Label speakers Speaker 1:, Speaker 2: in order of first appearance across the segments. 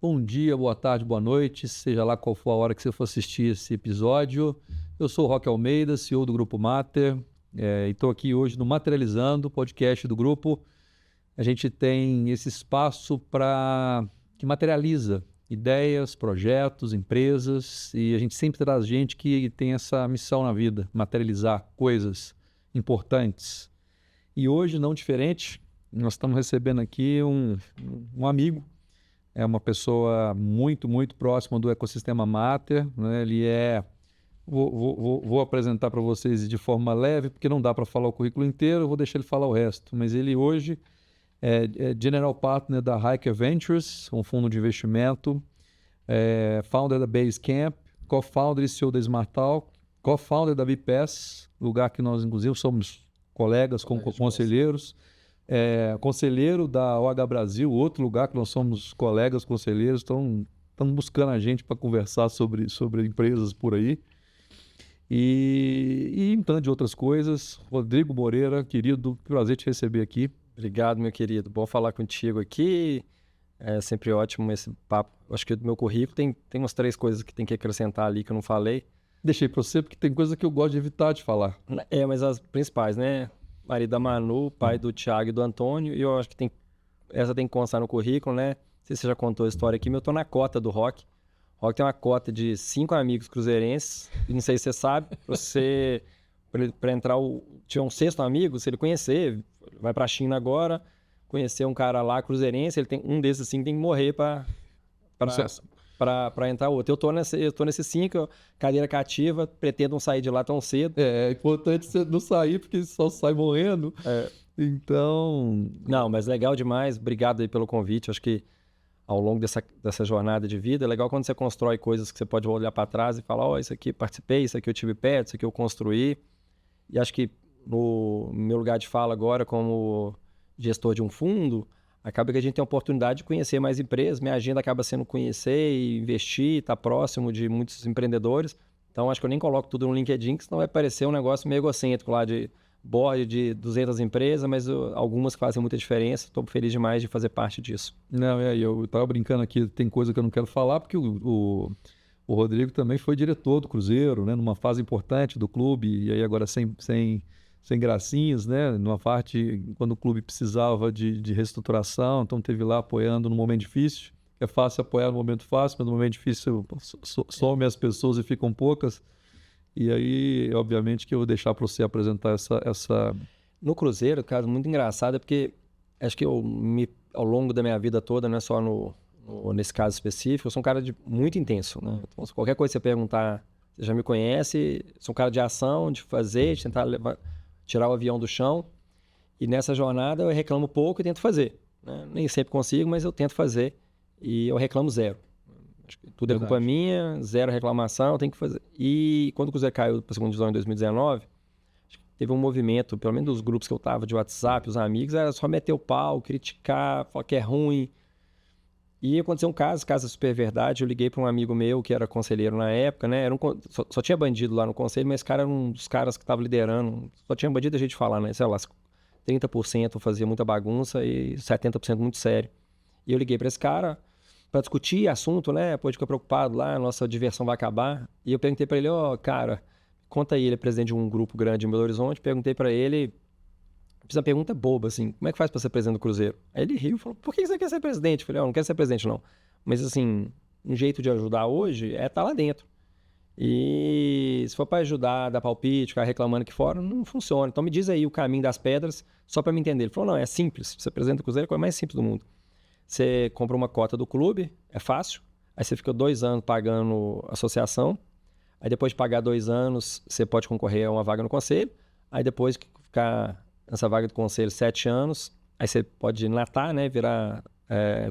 Speaker 1: Bom dia, boa tarde, boa noite, seja lá qual for a hora que você for assistir esse episódio. Eu sou o Roque Almeida, CEO do Grupo Mater, e estou aqui hoje no Materializando, podcast do grupo. A gente tem esse espaço que materializa ideias, projetos, empresas, e a gente sempre traz gente que tem essa missão na vida, materializar coisas importantes. E hoje, não diferente, nós estamos recebendo aqui um amigo. É uma pessoa muito, muito próxima do ecossistema Mater, né? Ele é... Vou apresentar para vocês de forma leve, porque não dá para falar o currículo inteiro, eu vou deixar ele falar o resto. Mas ele hoje é General Partner da Hiker Ventures, um fundo de investimento, founder da Basecamp, co-founder e CEO da SmartTalk, co-founder da BPass, lugar que nós, inclusive, somos colegas, conselheiros. Conselheiro da OH Brasil, outro lugar que nós somos colegas conselheiros, estão buscando a gente para conversar sobre empresas por aí. E um tanto de outras coisas. Rodrigo Moreira, querido, prazer te receber aqui.
Speaker 2: Obrigado, meu querido. Bom falar contigo aqui. É sempre ótimo esse papo. Acho que do meu currículo tem umas 3 coisas que tem que acrescentar ali que eu não falei.
Speaker 1: Deixei para você porque tem coisa que eu gosto de evitar de falar.
Speaker 2: Mas as principais, né? Marido da Manu, pai do Thiago e do Antônio. E eu acho que essa tem que constar no currículo, né? Não sei se você já contou a história aqui, mas eu tô na cota do Rock. O Rock tem uma cota de 5 amigos cruzeirenses. E não sei se você sabe, para entrar tinha um 6º amigo, se ele conhecer, vai pra China agora, conhecer um cara lá cruzeirense, ele tem um desses 5 tem que morrer para entrar outro. Eu tô nesse 5, cadeira cativa, pretendo não sair de lá tão cedo.
Speaker 1: É importante você não sair, porque só sai morrendo. Então...
Speaker 2: Não, mas legal demais. Obrigado aí pelo convite. Acho que ao longo dessa jornada de vida, é legal quando você constrói coisas que você pode olhar para trás e falar, isso aqui participei, isso aqui eu tive perto, isso aqui eu construí. E acho que no meu lugar de fala agora, como gestor de um fundo, acaba que a gente tem a oportunidade de conhecer mais empresas. Minha agenda acaba sendo conhecer e investir, estar próximo de muitos empreendedores. Então, acho que eu nem coloco tudo no LinkedIn, que senão vai parecer um negócio meio egocêntrico lá de board de 200 empresas, mas algumas que fazem muita diferença. Estou feliz demais de fazer parte disso.
Speaker 1: Não, eu estava brincando aqui, tem coisa que eu não quero falar, porque o Rodrigo também foi diretor do Cruzeiro, né, numa fase importante do clube, e aí agora sem gracinhas, né? Numa parte quando o clube precisava de reestruturação, então esteve lá apoiando no momento difícil. É fácil apoiar no momento fácil, mas no momento difícil some as pessoas e ficam poucas. E aí, obviamente, que eu vou deixar para você apresentar essa...
Speaker 2: No Cruzeiro, caso muito engraçado, é porque acho que ao longo da minha vida toda, não é só nesse caso específico, eu sou um cara muito intenso, né? Então, se qualquer coisa que você perguntar, você já me conhece, sou um cara de ação, de fazer, de tentar tirar o avião do chão. E nessa jornada eu reclamo pouco e tento fazer, né? Nem sempre consigo, mas eu tento fazer. E eu reclamo zero. Acho que tudo é culpa minha, zero reclamação, eu tenho que fazer. E quando o Cruzeiro caiu para a segunda divisão em 2019, acho que teve um movimento, pelo menos dos grupos que eu tava de WhatsApp, os amigos, era só meter o pau, criticar, falar que é ruim. E aconteceu um caso super verdade. Eu liguei para um amigo meu que era conselheiro na época, né? Só tinha bandido lá no conselho, mas esse cara era um dos caras que estava liderando. Só tinha bandido a gente falar, né? Sei lá, 30% fazia muita bagunça e 70% muito sério. E eu liguei para esse cara para discutir assunto, né? Pô, ficar preocupado lá, nossa diversão vai acabar. E eu perguntei para ele, cara, conta aí, ele é presidente de um grupo grande em Belo Horizonte. Perguntei para ele, fiz uma pergunta boba, assim, como é que faz para ser presidente do Cruzeiro? Aí ele riu e falou, por que você quer ser presidente? Eu falei, não quero ser presidente não. Mas assim, um jeito de ajudar hoje é estar lá dentro. E se for para ajudar, dar palpite, ficar reclamando aqui fora, não funciona. Então me diz aí o caminho das pedras, só para me entender. Ele falou, não, é simples, ser presidente do Cruzeiro é a coisa mais simples do mundo. Você compra uma cota do clube, é fácil. Aí você fica 2 anos pagando associação. Aí depois de pagar 2 anos, você pode concorrer a uma vaga no conselho. Aí depois que ficar nessa vaga do conselho 7 anos, aí você pode natar, né? Virar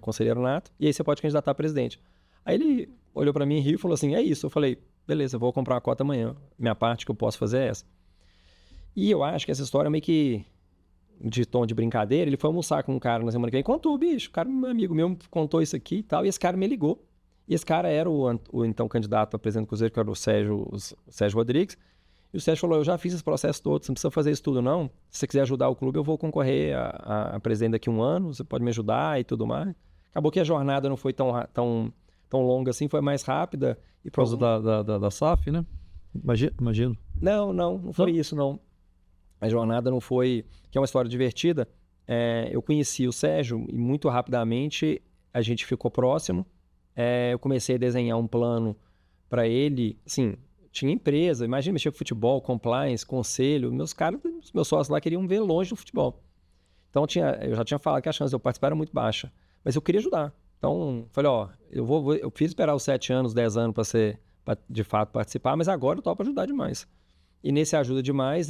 Speaker 2: conselheiro nato. E aí você pode candidatar a presidente. Aí ele olhou para mim e riu e falou assim, é isso. Eu falei, beleza, eu vou comprar uma cota amanhã. Minha parte que eu posso fazer é essa. E eu acho que essa história é meio que de tom de brincadeira. Ele foi almoçar com um cara na semana que vem, contou, bicho, o cara, um amigo meu, contou isso aqui e tal, e esse cara me ligou. E esse cara era o então candidato a presidente do Cruzeiro, que era o Sérgio Rodrigues. E o Sérgio falou, eu já fiz esse processo todo, você não precisa fazer isso tudo não. Se você quiser ajudar o clube, eu vou concorrer a presidente daqui a 1 ano, você pode me ajudar e tudo mais. Acabou que a jornada não foi tão longa assim, foi mais rápida. E
Speaker 1: Por causa da SAF, né? Imagino.
Speaker 2: Não foi isso, não. A jornada não foi... Que é uma história divertida. Eu conheci o Sérgio e muito rapidamente a gente ficou próximo. Eu comecei a desenhar um plano para ele. Assim, tinha empresa, imagina mexer com futebol, compliance, conselho. Meus sócios lá queriam ver longe do futebol. Então eu já tinha falado que a chance de eu participar era muito baixa. Mas eu queria ajudar. Então, falei, eu fiz esperar os 7 anos, 10 anos para de fato participar, mas agora eu topo ajudar demais. E nesse ajuda demais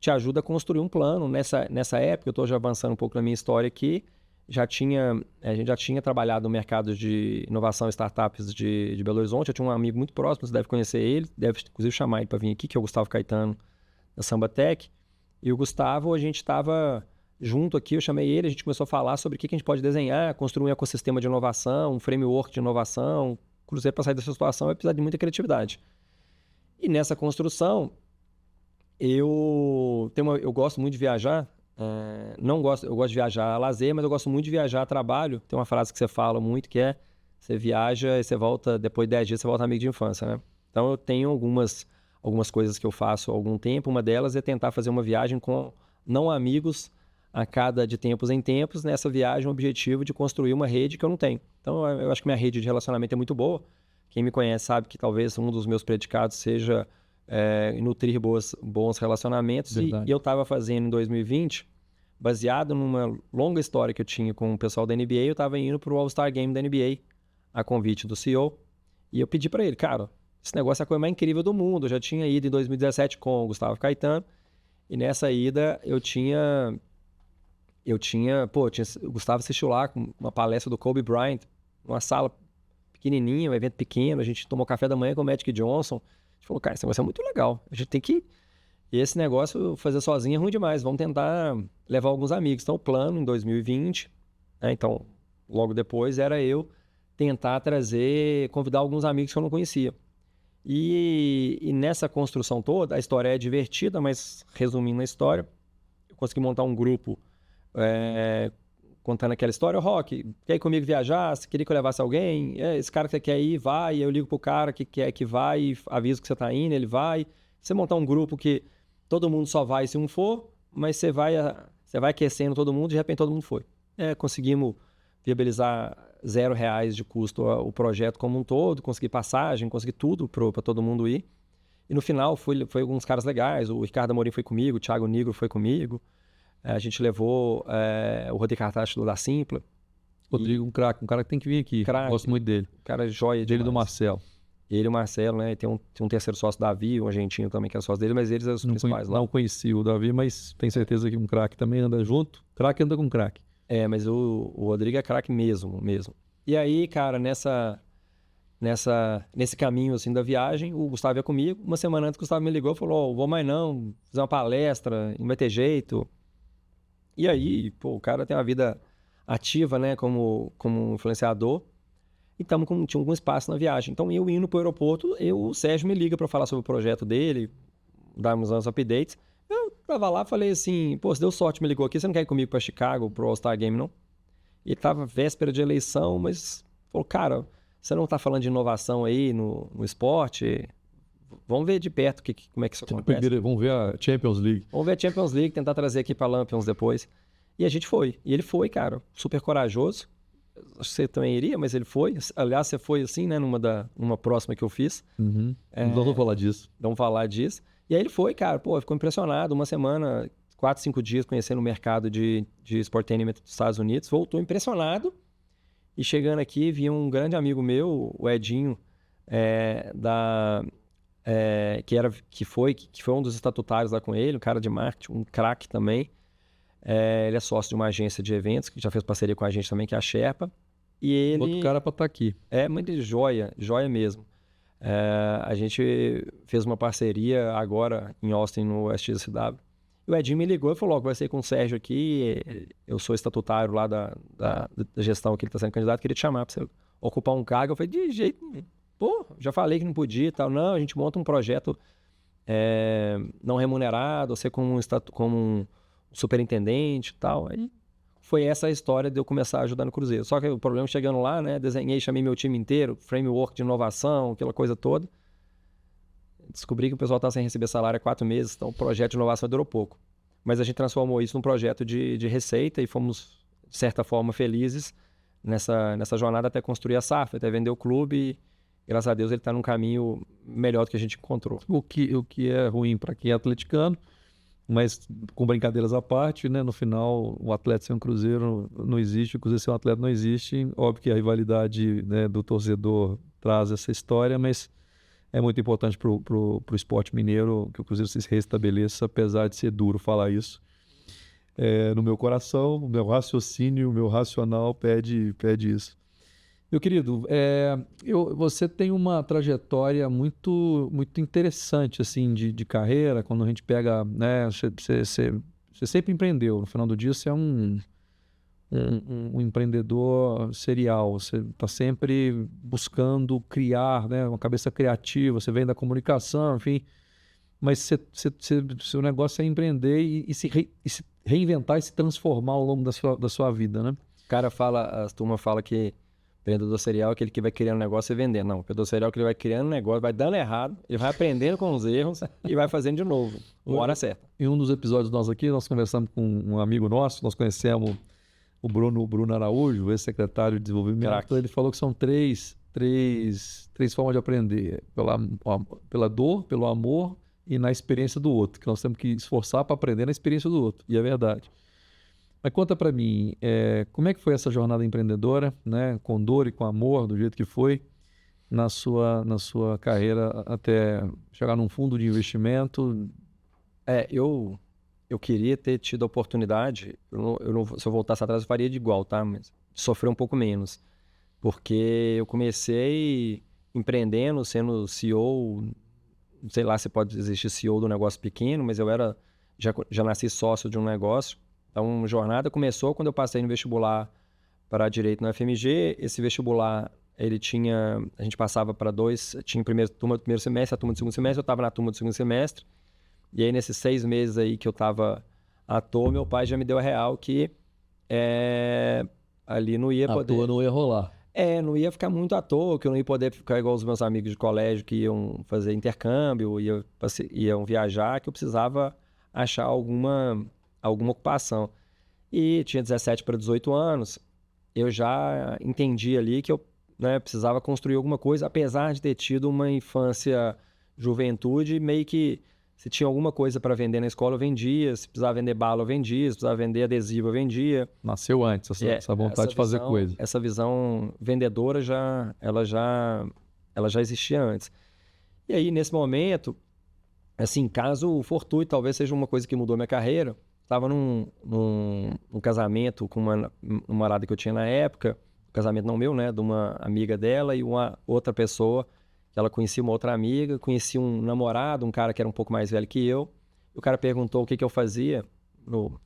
Speaker 2: te ajuda a construir um plano. Nessa época, eu estou já avançando um pouco na minha história aqui, a gente já tinha trabalhado no mercado de inovação e startups de Belo Horizonte. Eu tinha um amigo muito próximo, você deve conhecer ele, deve inclusive chamar ele para vir aqui, que é o Gustavo Caetano, da Samba Tech. E o Gustavo, a gente estava junto aqui, eu chamei ele, a gente começou a falar sobre o que a gente pode desenhar, construir um ecossistema de inovação, um framework de inovação. Cruzeiro, para sair dessa situação, vai precisar de muita criatividade. E nessa construção, eu gosto muito de viajar. Eu gosto de viajar a lazer, mas eu gosto muito de viajar a trabalho. Tem uma frase que você fala muito que é: você viaja e você volta, depois de 10 dias, você volta amigo de infância, né? Então eu tenho algumas coisas que eu faço há algum tempo. Uma delas é tentar fazer uma viagem com não amigos de tempos em tempos. Nessa viagem, o objetivo de construir uma rede que eu não tenho. Então eu acho que minha rede de relacionamento é muito boa. Quem me conhece sabe que talvez um dos meus predicados seja nutrir bons relacionamentos. E eu estava fazendo em 2020, baseado numa longa história que eu tinha com o pessoal da NBA, eu estava indo para o All-Star Game da NBA, a convite do CEO. E eu pedi para ele, cara, esse negócio é a coisa mais incrível do mundo. Eu já tinha ido em 2017 com o Gustavo Caetano. E nessa ida o Gustavo assistiu lá com uma palestra do Kobe Bryant, uma sala pequenininha, um evento pequeno. A gente tomou café da manhã com o Magic Johnson. A gente falou, cara, esse negócio é muito legal. A gente tem que... E esse negócio, fazer sozinho é ruim demais. Vamos tentar levar alguns amigos. Então, o plano em 2020, né? Então, logo depois, era eu tentar convidar alguns amigos que eu não conhecia. E nessa construção toda, a história é divertida, mas resumindo a história, eu consegui montar um grupo contando aquela história. Rock, quer ir comigo viajar? Você queria que eu levasse alguém? Esse cara que você quer ir, vai. Eu ligo pro cara que quer que vai, aviso que você tá indo, ele vai. Você montar um grupo que todo mundo só vai se um for, mas você vai aquecendo todo mundo, de repente todo mundo foi. Conseguimos viabilizar R$0 de custo o projeto como um todo, consegui passagem, consegui tudo para todo mundo ir. E no final foi alguns caras legais, o Ricardo Amorim foi comigo, o Thiago Nigro foi comigo. A gente levou o Rodrigo Cartacho da Simpla.
Speaker 1: Rodrigo, um craque, um cara que tem que vir aqui. Gosto muito dele.
Speaker 2: Cara joia
Speaker 1: dele, do Marcelo.
Speaker 2: Ele e o Marcelo, né? Tem um terceiro sócio, Davi, um argentino também que é sócio dele, mas eles são os principais lá.
Speaker 1: Não conheci o Davi, mas tenho certeza que um craque também anda junto. Craque anda com craque.
Speaker 2: Mas o Rodrigo é craque mesmo. E aí, cara, nesse caminho assim da viagem, o Gustavo ia comigo. Uma semana antes, o Gustavo me ligou e falou: vou mais não, fazer uma palestra, não vai ter jeito. E aí, o cara tem uma vida ativa, né, como influenciador. E tinha algum espaço na viagem. Então, eu indo para o aeroporto, o Sérgio me liga para falar sobre o projeto dele, darmos uns updates. Eu tava lá, falei assim, se deu sorte, me ligou aqui, você não quer ir comigo para Chicago, pro All-Star Game, não? E ele tava véspera de eleição, mas falou, cara, você não tá falando de inovação aí no esporte? Vamos ver de perto como é que isso acontece.
Speaker 1: Vamos ver a Champions League.
Speaker 2: Vamos ver a Champions League, tentar trazer aqui para Lampions depois. E a gente foi. E ele foi, cara, super corajoso. Acho que você também iria, mas ele foi. Aliás, você foi assim, né? Numa próxima que eu fiz.
Speaker 1: Uhum. Vamos falar disso.
Speaker 2: Vamos falar disso. E aí ele foi, cara. Ficou impressionado. Uma semana, 4, 5 dias conhecendo o mercado de sportainment dos Estados Unidos. Voltou impressionado. E chegando aqui, vi um grande amigo meu, o Edinho, que foi um dos estatutários lá com ele, um cara de marketing, um craque também. Ele é sócio de uma agência de eventos que já fez parceria com a gente também, que é a Sherpa. E ele...
Speaker 1: Outro cara para estar aqui.
Speaker 2: Muito joia mesmo. A gente fez uma parceria agora em Austin, no SXSW. E o Edinho me ligou e falou, conversei com o Sérgio aqui, eu sou estatutário lá da gestão que ele está sendo candidato, queria te chamar para você ocupar um cargo. Eu falei, de jeito nenhum. Já falei que não podia e tal. Não, a gente monta um projeto não remunerado, você como um superintendente e tal. Aí foi essa a história de eu começar a ajudar no Cruzeiro. Só que o problema chegando lá, né? Desenhei, chamei meu time inteiro, framework de inovação, aquela coisa toda. Descobri que o pessoal estava sem receber salário há 4 meses, então o projeto de inovação durou pouco. Mas a gente transformou isso num projeto de receita e fomos, de certa forma, felizes nessa jornada até construir a SAF, até vender o clube e, graças a Deus, ele está num caminho melhor do que a gente encontrou.
Speaker 1: O que é ruim para quem é atleticano, mas com brincadeiras à parte, né? No final, o atleta sem um Cruzeiro não existe, o Cruzeiro sem um atleta não existe. Óbvio que a rivalidade, né, do torcedor traz essa história, mas é muito importante pro esporte mineiro que o Cruzeiro se restabeleça, apesar de ser duro falar isso. No meu coração, o meu raciocínio, o meu racional pede isso. Meu querido, você tem uma trajetória muito, muito interessante assim, de carreira. Quando a gente pega, né, você sempre empreendeu. No final do dia, você é um empreendedor serial. Você está sempre buscando criar, né, uma cabeça criativa. Você vem da comunicação, enfim. Mas seu negócio é empreender e se reinventar e se transformar ao longo da sua vida, né?
Speaker 2: O cara fala, a turma fala que empreendedor serial é aquele que vai criando negócio e vendendo. Não, o empreendedor serial é que ele vai criando negócio, vai dando errado, ele vai aprendendo com os erros e vai fazendo de novo, uma hora certa.
Speaker 1: Em um dos episódios nós aqui, nós conversamos com um amigo nosso, nós conhecemos o Bruno Araújo, ex-secretário de Desenvolvimento. Ele falou que são três formas de aprender: pela dor, pelo amor e na experiência do outro, que nós temos que esforçar para aprender na experiência do outro, e é verdade. Mas conta para mim, como é que foi essa jornada empreendedora, né, com dor e com amor, do jeito que foi, na sua carreira até chegar num fundo de investimento?
Speaker 2: Eu queria ter tido a oportunidade, se eu voltasse atrás eu faria de igual, tá? Mas sofrer um pouco menos, porque eu comecei empreendendo, sendo CEO, sei lá se pode existir CEO do negócio pequeno, mas eu já nasci sócio de um negócio. Então, a jornada começou quando eu passei no vestibular para Direito na FMG. Esse vestibular, a gente passava para tinha a turma do primeiro semestre, a turma do segundo semestre, eu estava na turma do segundo semestre. E aí, nesses 6 meses aí que eu estava à toa, meu pai já me deu a real que ali não ia poder...
Speaker 1: À toa não ia rolar.
Speaker 2: Não ia ficar muito à toa, que eu não ia poder ficar igual os meus amigos de colégio que iam fazer intercâmbio, iam viajar, que eu precisava achar alguma ocupação. E tinha 17 para 18 anos, eu já entendi ali que eu, né, precisava construir alguma coisa, apesar de ter tido uma infância, juventude, meio que se tinha alguma coisa para vender na escola, eu vendia. Se precisava vender bala, eu vendia. Se precisava vender adesivo, eu vendia.
Speaker 1: Nasceu antes essa vontade de fazer coisa.
Speaker 2: Essa visão vendedora ela já existia antes. E aí, nesse momento, assim, caso fortuito, talvez seja uma coisa que mudou minha carreira. Estava num casamento com uma namorada que eu tinha na época, casamento não meu, né, de uma amiga dela e uma outra pessoa, que ela conhecia uma outra amiga, conhecia um namorado, um cara que era um pouco mais velho que eu. E o cara perguntou o que eu fazia, no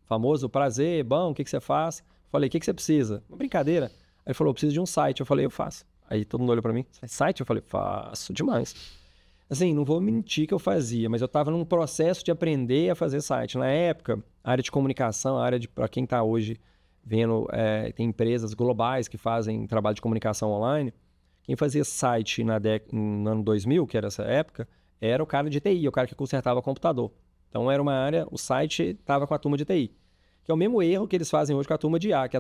Speaker 2: famoso prazer, bom, o que você faz? Falei, o que você precisa? Uma brincadeira. Aí ele falou, eu preciso de um site. Eu falei, eu faço. Aí todo mundo olhou pra mim, site? Eu falei, faço demais. Assim, não vou mentir que eu fazia, mas eu estava num processo de aprender a fazer site. Na época, a área de comunicação, para quem está hoje vendo, tem empresas globais que fazem trabalho de comunicação online. Quem fazia site no ano 2000, que era essa época, era o cara de TI, o cara que consertava computador. Então era uma área, o site estava com a turma de TI. Que é o mesmo erro que eles fazem hoje com a turma de IA, que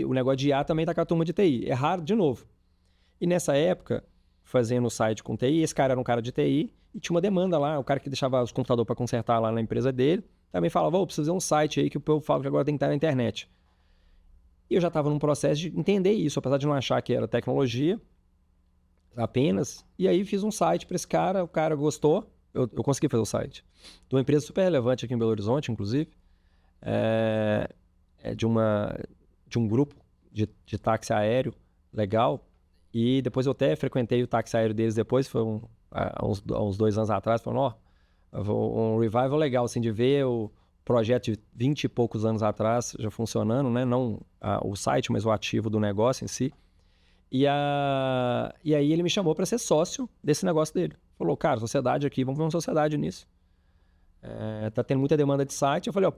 Speaker 2: o negócio de IA também está com a turma de TI. Erraram de novo. E nessa época, fazendo o site com TI, esse cara era um cara de TI e tinha uma demanda lá, o cara que deixava os computadores para consertar lá na empresa dele, também falava, preciso fazer um site aí que o povo fala que agora tem que estar na internet. E eu já estava num processo de entender isso, apesar de não achar que era tecnologia apenas. E aí fiz um site para esse cara, o cara gostou, eu consegui fazer o site. De uma empresa super relevante aqui em Belo Horizonte, inclusive, de um grupo de táxi aéreo legal. E depois eu até frequentei o táxi aéreo deles depois, foi há uns 2 anos atrás, falando, um revival legal, assim, de ver o projeto de 20 e poucos anos atrás já funcionando, né? Não o site, mas o ativo do negócio em si. E aí ele me chamou para ser sócio desse negócio dele. Falou, cara, sociedade aqui, vamos ver uma sociedade nisso. Tá tendo muita demanda de site. Eu falei,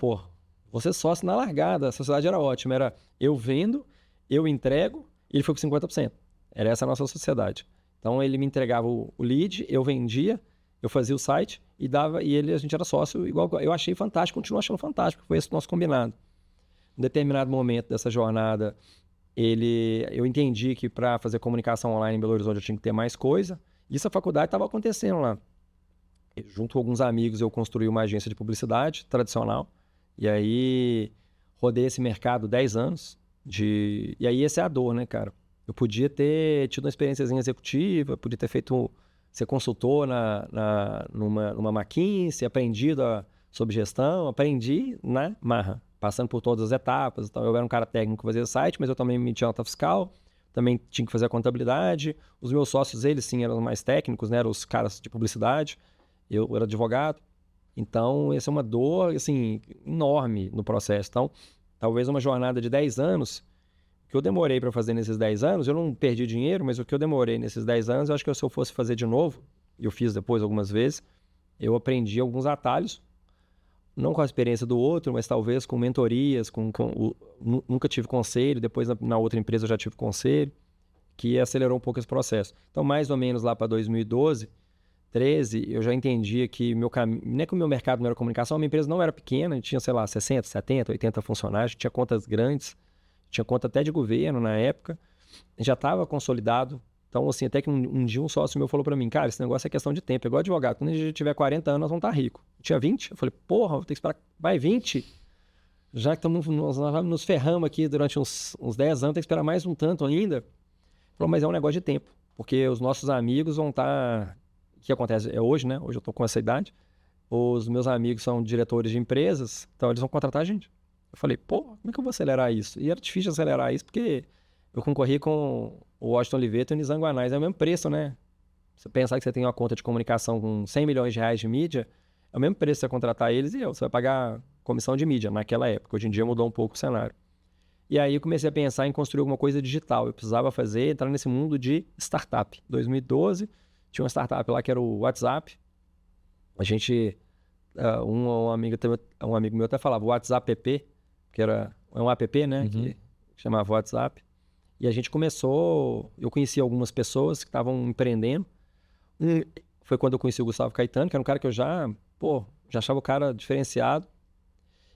Speaker 2: Você sócio na largada. A sociedade era ótima. Era eu vendo, eu entrego e ele foi com 50%. Era essa a nossa sociedade. Então ele me entregava o lead, eu vendia, eu fazia o site e dava, e a gente era sócio igual. Eu achei fantástico, continuo achando fantástico, foi esse o nosso combinado. Em determinado momento dessa jornada, eu entendi que para fazer comunicação online em Belo Horizonte eu tinha que ter mais coisa. E isso a faculdade estava acontecendo lá. Junto com alguns amigos eu construí uma agência de publicidade tradicional. E aí rodei esse mercado 10 anos. E aí essa é a dor, né, cara? Eu podia ter tido uma experiênciazinha executiva, podia ter ser consultor numa McKinsey, aprendido sobre gestão, aprendi na marra, passando por todas as etapas. Então, eu era um cara técnico que fazia site, mas eu também metia nota fiscal, também tinha que fazer a contabilidade. Os meus sócios, eles sim, eram mais técnicos, né? Eram os caras de publicidade. Eu era advogado. Então, essa é uma dor, assim, enorme no processo. Então, talvez uma jornada de 10 anos, o que eu demorei para fazer nesses 10 anos, eu não perdi dinheiro, mas o que eu demorei nesses 10 anos, eu acho que se eu fosse fazer de novo, e eu fiz depois algumas vezes, eu aprendi alguns atalhos, não com a experiência do outro, mas talvez com mentorias, nunca tive conselho, depois na outra empresa eu já tive conselho, que acelerou um pouco esse processo. Então, mais ou menos lá para 2012, 13, eu já entendia que meu caminho, não é que o meu mercado não era comunicação, a minha empresa não era pequena, a gente tinha, sei lá, 60, 70, 80 funcionários, tinha contas grandes, tinha conta até de governo na época, já estava consolidado. Então, assim, até que um dia um sócio meu falou para mim, cara, esse negócio é questão de tempo, é igual advogado, quando a gente tiver 40 anos, nós vamos estar ricos. Eu tinha 20, eu falei, porra, vou ter que esperar, vai 20? Já que nós nos ferramos aqui durante uns 10 anos, tem que esperar mais um tanto ainda. Ele falou, mas é um negócio de tempo, porque os nossos amigos vão estar... O que acontece é hoje, né? Hoje eu tô com essa idade. Os meus amigos são diretores de empresas, então eles vão contratar a gente. Eu falei, pô, como é que eu vou acelerar isso? E era difícil acelerar isso, porque eu concorri com o Washington Oliveto e o Nizam Guanais, é o mesmo preço, né? Você pensar que você tem uma conta de comunicação com 100 milhões de reais de mídia, é o mesmo preço você contratar eles e você vai pagar comissão de mídia naquela época. Hoje em dia mudou um pouco o cenário. E aí eu comecei a pensar em construir alguma coisa digital. Eu precisava entrar nesse mundo de startup. Em 2012, tinha uma startup lá que era o WhatsApp. A gente, um amigo meu até falava WhatsApp app, que é um app, né, que chamava WhatsApp. E a gente começou, eu conheci algumas pessoas que estavam empreendendo. Foi quando eu conheci o Gustavo Caetano, que era um cara que eu já achava o cara diferenciado.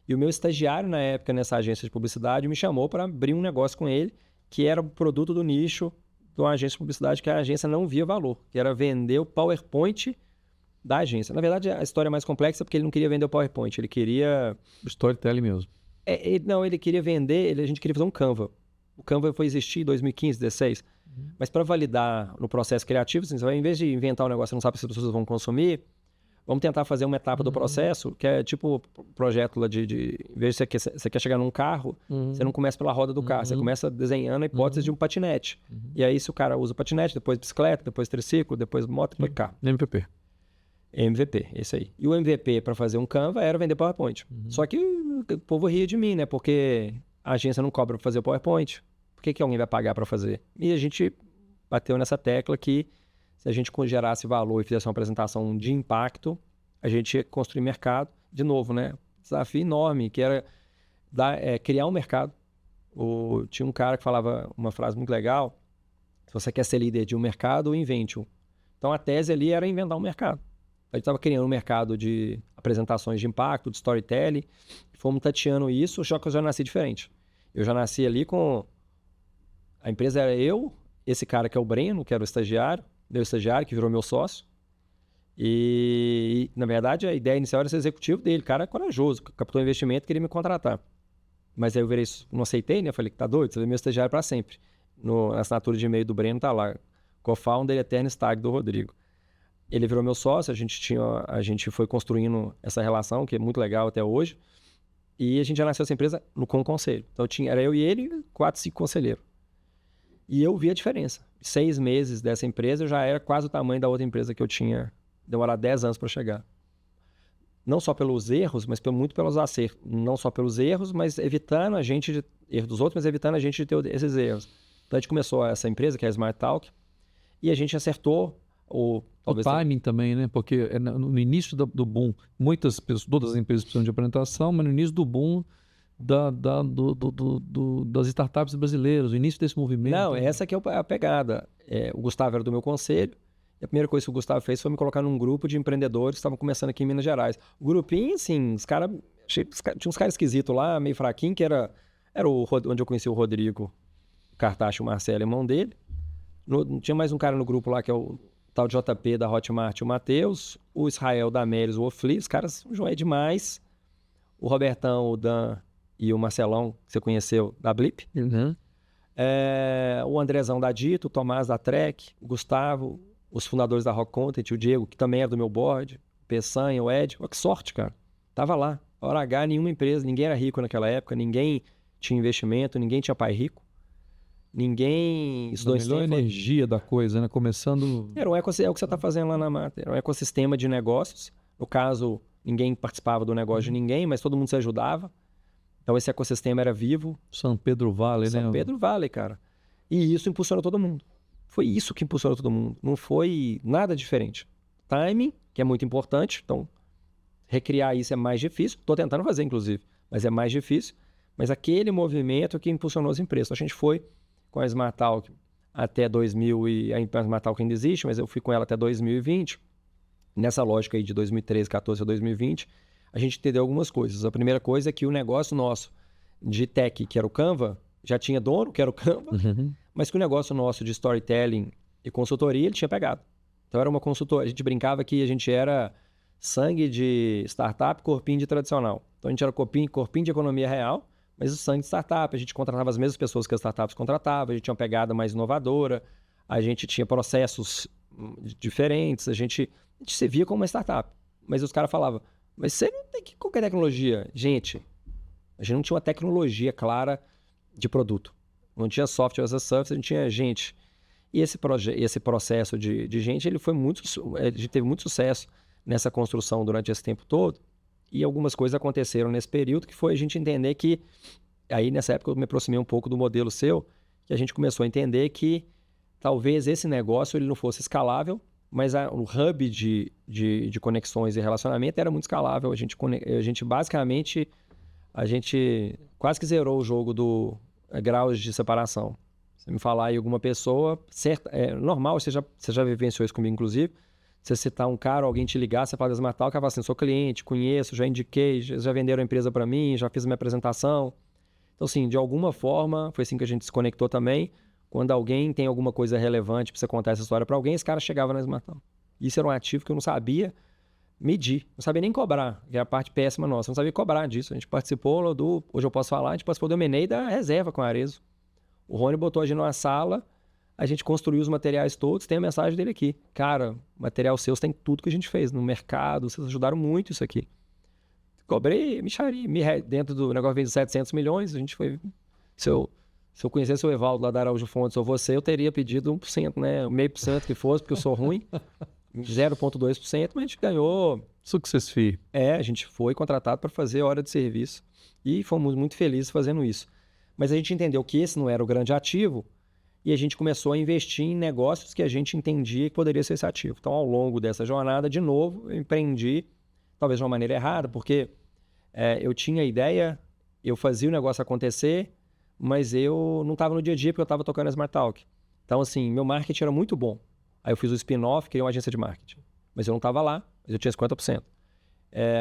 Speaker 2: E o meu estagiário na época nessa agência de publicidade me chamou para abrir um negócio com ele, que era o produto do nicho de uma agência de publicidade que a agência não via valor, que era vender o PowerPoint da agência. Na verdade, a história é mais complexa porque ele não queria vender o PowerPoint, ele queria...
Speaker 1: Storytelling mesmo.
Speaker 2: Ele queria vender, a gente queria fazer um Canva. O Canva foi existir em 2015, 2016. Mas para validar no processo criativo, assim, você vai, em vez de inventar um negócio que você não sabe se as pessoas vão consumir, vamos tentar fazer uma etapa do processo, que é tipo o projeto lá em vez de você quer chegar num carro, você não começa pela roda do carro, você começa desenhando a hipótese de um patinete. E aí, se o cara usa patinete, depois bicicleta, depois triciclo, depois moto, depois carro. MVP, esse aí. E o MVP para fazer um Canva era vender PowerPoint. Só que o povo ria de mim, né? Porque a agência não cobra para fazer o PowerPoint. Por que alguém vai pagar para fazer? E a gente bateu nessa tecla que se a gente gerasse valor e fizesse uma apresentação de impacto, a gente ia construir mercado. De novo, né? Desafio enorme, que era criar um mercado. Tinha um cara que falava uma frase muito legal: se você quer ser líder de um mercado, invente-o. Então a tese ali era inventar um mercado. A gente estava criando um mercado de apresentações de impacto, de storytelling, fomos tateando isso, só que eu já nasci diferente. Eu já nasci ali com... A empresa era eu, esse cara que é o Breno, que era o estagiário, meu estagiário, que virou meu sócio. E, na verdade, a ideia inicial era ser executivo dele. O cara é corajoso, captou investimento, queria me contratar. Mas aí eu virei, não aceitei, né? Eu falei que tá doido, você vai meu estagiário para sempre. Na assinatura de e-mail do Breno tá lá, co-founder Eterno Stag do Rodrigo. Ele virou meu sócio, a gente foi construindo essa relação, que é muito legal até hoje. E a gente já nasceu essa empresa com o conselho. Então era eu e ele, 4, 5 conselheiros. E eu vi a diferença. 6 meses dessa empresa, eu já era quase o tamanho da outra empresa que eu tinha demorado 10 anos para chegar. Não só pelos erros, mas muito pelos acertos. Não só pelos erros, mas evitando a gente erro dos outros, mas evitando a gente de ter esses erros. Então a gente começou essa empresa, que é a Smart Talk, e a gente acertou
Speaker 1: talvez o timing também, né? Porque no início do boom, todas as empresas precisam de apresentação, mas no início do boom, das startups brasileiras, o início desse movimento.
Speaker 2: Não, essa que é a pegada. O Gustavo era do meu conselho, e a primeira coisa que o Gustavo fez foi me colocar num grupo de empreendedores que estavam começando aqui em Minas Gerais. O grupinho, assim, os caras... Tinha uns caras esquisitos lá, meio fraquinho, que era onde eu conheci o Rodrigo, o Cartacho, o Marcelo, irmão dele. Tinha mais um cara no grupo lá, que é o tal JP da Hotmart, o Matheus, o Israel da Amélis, o Ofli. Os caras joé demais. O Robertão, o Dan e o Marcelão, que você conheceu, da Blip.
Speaker 1: Uhum.
Speaker 2: O Andrezão da Dito, o Tomás da Trek, o Gustavo, os fundadores da Rock Content, o Diego, que também era do meu board, o Peçanha, o Ed. Olha que sorte, cara. Tava lá. Hora H, nenhuma empresa, ninguém era rico naquela época, ninguém tinha investimento, ninguém tinha pai rico, ninguém estudou em
Speaker 1: melhor energia da coisa, né? Começando...
Speaker 2: é o que você está fazendo lá na Mater. Era um ecossistema de negócios. No caso, ninguém participava do negócio de ninguém, mas todo mundo se ajudava. Então, esse ecossistema era vivo.
Speaker 1: São Pedro Valley, né?
Speaker 2: São Pedro Valley, cara. E isso impulsionou todo mundo. Foi isso que impulsionou todo mundo. Não foi nada diferente. Timing, que é muito importante. Então, recriar isso é mais difícil. Estou tentando fazer, inclusive, mas é mais difícil. Mas aquele movimento que impulsionou as empresas. Então, a gente foi com a Smart Talk até 2000 e a Smart Talk ainda existe, mas eu fui com ela até 2020. Nessa lógica aí de 2013, 14 a 2020, a gente entendeu algumas coisas. A primeira coisa é que o negócio nosso de tech, que era o Canva, já tinha dono, que era o Canva, mas que o negócio nosso de storytelling e consultoria, ele tinha pegado. Então era uma consultoria. A gente brincava que a gente era sangue de startup, corpinho de tradicional. Então a gente era corpinho de economia real, mas o sangue de startup. A gente contratava as mesmas pessoas que as startups contratavam, a gente tinha uma pegada mais inovadora, a gente tinha processos diferentes, a gente se via como uma startup. Mas os caras falavam, mas você não tem qualquer tecnologia. Gente, a gente não tinha uma tecnologia clara de produto. Não tinha software as a service, a gente tinha gente. E esse processo de gente, ele teve muito sucesso nessa construção durante esse tempo todo. E algumas coisas aconteceram nesse período, que foi a gente entender que... Aí, nessa época, eu me aproximei um pouco do modelo seu, que a gente começou a entender que talvez esse negócio ele não fosse escalável, mas o hub de conexões e relacionamento era muito escalável. A gente basicamente, quase que zerou o jogo do graus de separação. Você me falar aí alguma pessoa, normal, você já vivenciou isso comigo, inclusive. Você citar um cara, alguém te ligar, você fala da Smart Talk, o cara fala assim, sou cliente, conheço, já indiquei, já venderam a empresa para mim, já fiz minha apresentação. Então, assim, de alguma forma, foi assim que a gente se conectou também. Quando alguém tem alguma coisa relevante para você contar essa história para alguém, esse cara chegava na Smart Talk. Isso era um ativo que eu não sabia medir, não sabia nem cobrar, que é a parte péssima nossa, não sabia cobrar disso. A gente participou hoje eu posso falar, a gente participou do M&A da reserva com a Arezzo. O Rony botou a gente numa sala, a gente construiu os materiais todos, tem a mensagem dele aqui. Cara, material seu tem tudo que a gente fez no mercado, vocês ajudaram muito isso aqui. Cobrei micharia, dentro do negócio veio de 700 milhões, a gente foi... Se eu conhecesse o Evaldo lá da Araújo Fontes ou você, eu teria pedido 1%, né? 0,5% que fosse, porque eu sou ruim. 0,2%, mas a gente ganhou...
Speaker 1: Success fee.
Speaker 2: A gente foi contratado para fazer hora de serviço e fomos muito felizes fazendo isso. Mas a gente entendeu que esse não era o grande ativo e a gente começou a investir em negócios que a gente entendia que poderia ser esse ativo. Então, ao longo dessa jornada, de novo, eu empreendi, talvez de uma maneira errada, porque eu tinha a ideia, eu fazia o negócio acontecer, mas eu não estava no dia a dia porque eu estava tocando a Smart Talk. Então, assim, meu marketing era muito bom. Aí eu fiz o spin-off, criei uma agência de marketing. Mas eu não estava lá, mas eu tinha 50%.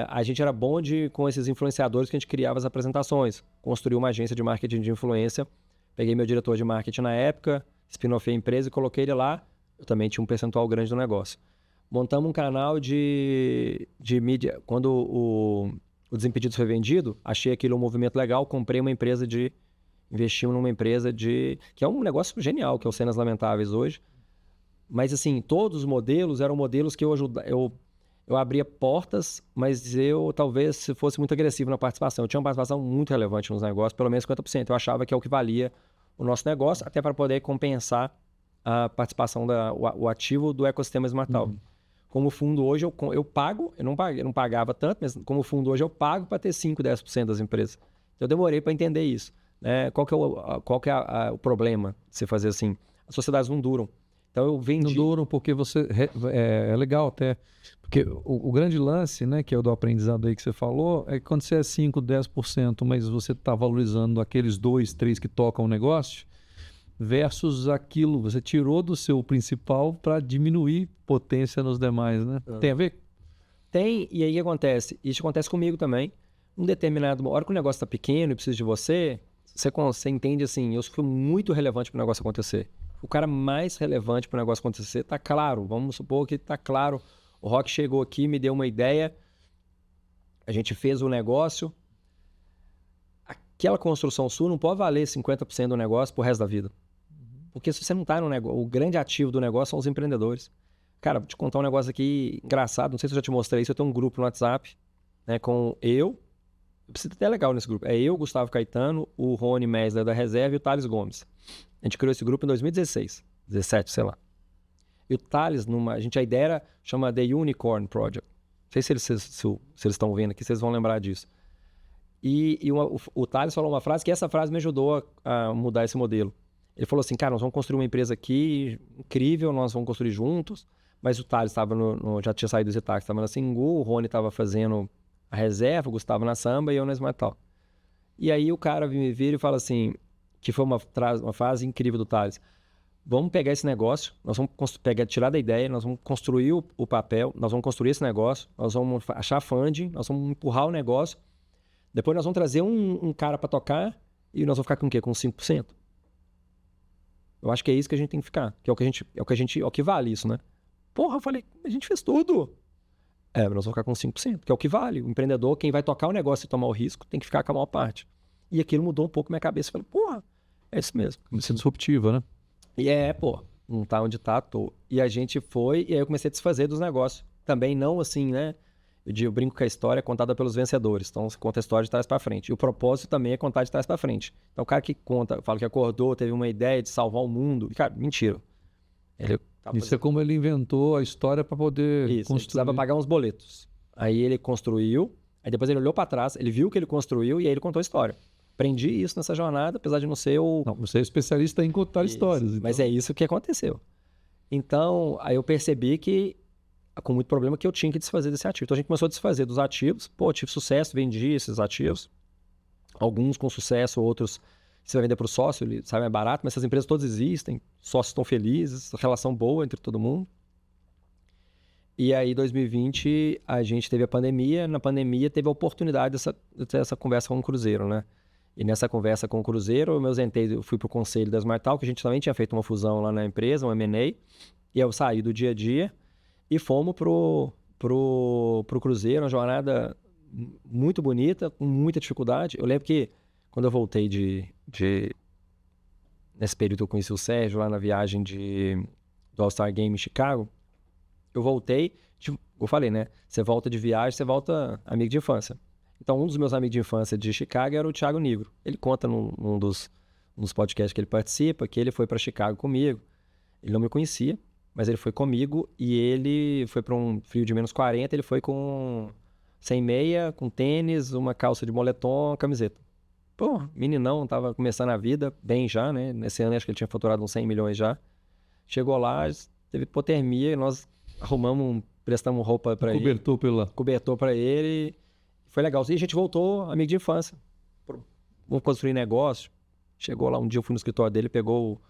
Speaker 2: A gente era bom com esses influenciadores que a gente criava as apresentações. Construí uma agência de marketing de influência. Peguei meu diretor de marketing na época, spin-offei a empresa e coloquei ele lá. Eu também tinha um percentual grande do negócio. Montamos um canal de mídia. Quando o Desimpedidos foi vendido, achei aquilo um movimento legal, comprei uma empresa investimos numa empresa que é um negócio genial, que é o Cenas Lamentáveis hoje. Mas, assim, todos os modelos eram modelos que eu abria portas, mas eu talvez fosse muito agressivo na participação. Eu tinha uma participação muito relevante nos negócios, pelo menos 50%. Eu achava que é o que valia o nosso negócio, até para poder compensar a participação, o ativo do ecossistema Smart Talk. Como fundo hoje, eu pago, eu não pagava tanto, mas como fundo hoje eu pago para ter 5%, 10% das empresas. Então, eu demorei para entender isso. Qual que é o problema de você fazer assim? As sociedades não duram. Então eu vendi...
Speaker 1: Não duram porque você... É legal até. Porque o grande lance, né, que é o do aprendizado aí que você falou, é que quando você é 5, 10%, mas você está valorizando aqueles 2, 3 que tocam o negócio, versus aquilo, você tirou do seu principal para diminuir potência nos demais, né? Tem a ver?
Speaker 2: Tem, e aí o que acontece? Isso acontece comigo também. Um determinado... hora que o negócio está pequeno e precisa de você entende assim, eu fui muito relevante para o negócio acontecer. O cara mais relevante para o negócio acontecer tá claro. Vamos supor que tá claro. O Rock chegou aqui, me deu uma ideia, a gente fez o negócio. Aquela construção sua não pode valer 50% do negócio pro resto da vida. Porque se você não tá no negócio, o grande ativo do negócio são os empreendedores. Cara, vou te contar um negócio aqui engraçado, não sei se eu já te mostrei isso, eu tenho um grupo no WhatsApp, né, com eu preciso até legal nesse grupo, é eu, Gustavo Caetano, o Rony Mesler da Reserva e o Thales Gomes. A gente criou esse grupo em 2016, 17, sei lá. E o Thales, a ideia era, chama The Unicorn Project. Não sei se eles estão vendo aqui, vocês vão lembrar disso. E o Thales falou uma frase que essa frase me ajudou a mudar esse modelo. Ele falou assim, cara, nós vamos construir uma empresa aqui incrível, nós vamos construir juntos. Mas o Thales já tinha saído do Zetax, estava na Singu, o Rony estava fazendo a Reserva, o Gustavo na Samba e eu na Smart Talk. E aí o cara me vira e fala assim, que foi uma frase incrível do Thales. Vamos pegar esse negócio, nós vamos tirar da ideia, nós vamos construir o papel, nós vamos construir esse negócio, nós vamos achar funding, nós vamos empurrar o negócio. Depois nós vamos trazer um cara para tocar e nós vamos ficar com o quê? Com 5%. Eu acho que é isso que a gente tem que ficar, que é o que vale isso, né? Porra, eu falei, a gente fez tudo. Mas nós vamos ficar com 5%, que é o que vale. O empreendedor, quem vai tocar o negócio e tomar o risco, tem que ficar com a maior parte. E aquilo mudou um pouco minha cabeça. Eu falei, porra, é isso mesmo.
Speaker 1: Comecei disruptiva, né?
Speaker 2: E não tá onde tá, tô. E a gente foi, e aí eu comecei a desfazer dos negócios. Também não assim, né? Eu brinco que a história é contada pelos vencedores. Então, você conta a história de trás para frente. E o propósito também é contar de trás para frente. Então, o cara que conta, fala que acordou, teve uma ideia de salvar o mundo. Cara, mentira.
Speaker 1: Isso é como ele inventou a história para poder
Speaker 2: construir. Ele precisava pagar uns boletos. Aí ele construiu, aí depois ele olhou para trás, ele viu o que ele construiu e aí ele contou a história. Aprendi isso nessa jornada, apesar de não ser o...
Speaker 1: Não, você é especialista em contar histórias. Então...
Speaker 2: Mas é isso que aconteceu. Então, aí eu percebi que, com muito problema, que eu tinha que desfazer desse ativo. Então a gente começou a desfazer dos ativos. Pô, tive sucesso, vendi esses ativos. Alguns com sucesso, outros você vai vender para o sócio, ele sai mais barato, mas essas empresas todas existem, sócios estão felizes, relação boa entre todo mundo. E aí, em 2020, a gente teve a pandemia. Na pandemia, teve a oportunidade dessa conversa com o Cruzeiro, né? E nessa conversa com o Cruzeiro, eu fui para o conselho da Smart Talk, que a gente também tinha feito uma fusão lá na empresa, um M&A, e eu saí do dia a dia e fomos pro Cruzeiro, uma jornada muito bonita, com muita dificuldade. Eu lembro que quando eu voltei nesse período eu conheci o Sérgio lá na viagem do All-Star Game em Chicago, eu voltei, eu falei, né? Você volta de viagem, você volta amigo de infância. Então, um dos meus amigos de infância de Chicago era o Thiago Nigro. Ele conta num dos podcasts que ele participa que ele foi para Chicago comigo. Ele não me conhecia, mas ele foi comigo e ele foi para um frio de menos 40, ele foi sem meia, com tênis, uma calça de moletom, camiseta. Pô, meninão, tava começando a vida bem já, né? Nesse ano acho que ele tinha faturado uns 100 milhões já. Chegou lá, teve hipotermia e nós prestamos roupa para ele. Cobertor para ele. Foi legal. E a gente voltou, amigo de infância. Vamos construir negócio. Chegou lá um dia, eu fui no escritório dele, pegou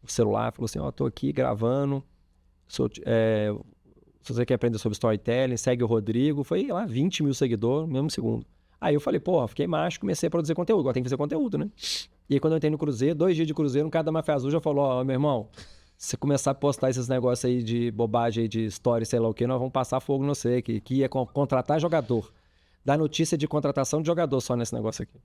Speaker 2: o celular, falou assim, tô aqui gravando. Se você quer aprender sobre storytelling, segue o Rodrigo. Foi lá, 20 mil seguidores no mesmo segundo. Aí eu falei, fiquei macho, comecei a produzir conteúdo. Agora tem que fazer conteúdo, né? E aí quando eu entrei no Cruzeiro, 2 dias de Cruzeiro, um cara da Máfia Azul já falou, meu irmão, se você começar a postar esses negócios aí de bobagem, aí de story, sei lá o que, nós vamos passar fogo no você, que ia contratar jogador. Dar notícia de contratação de jogador só nesse negócio aqui.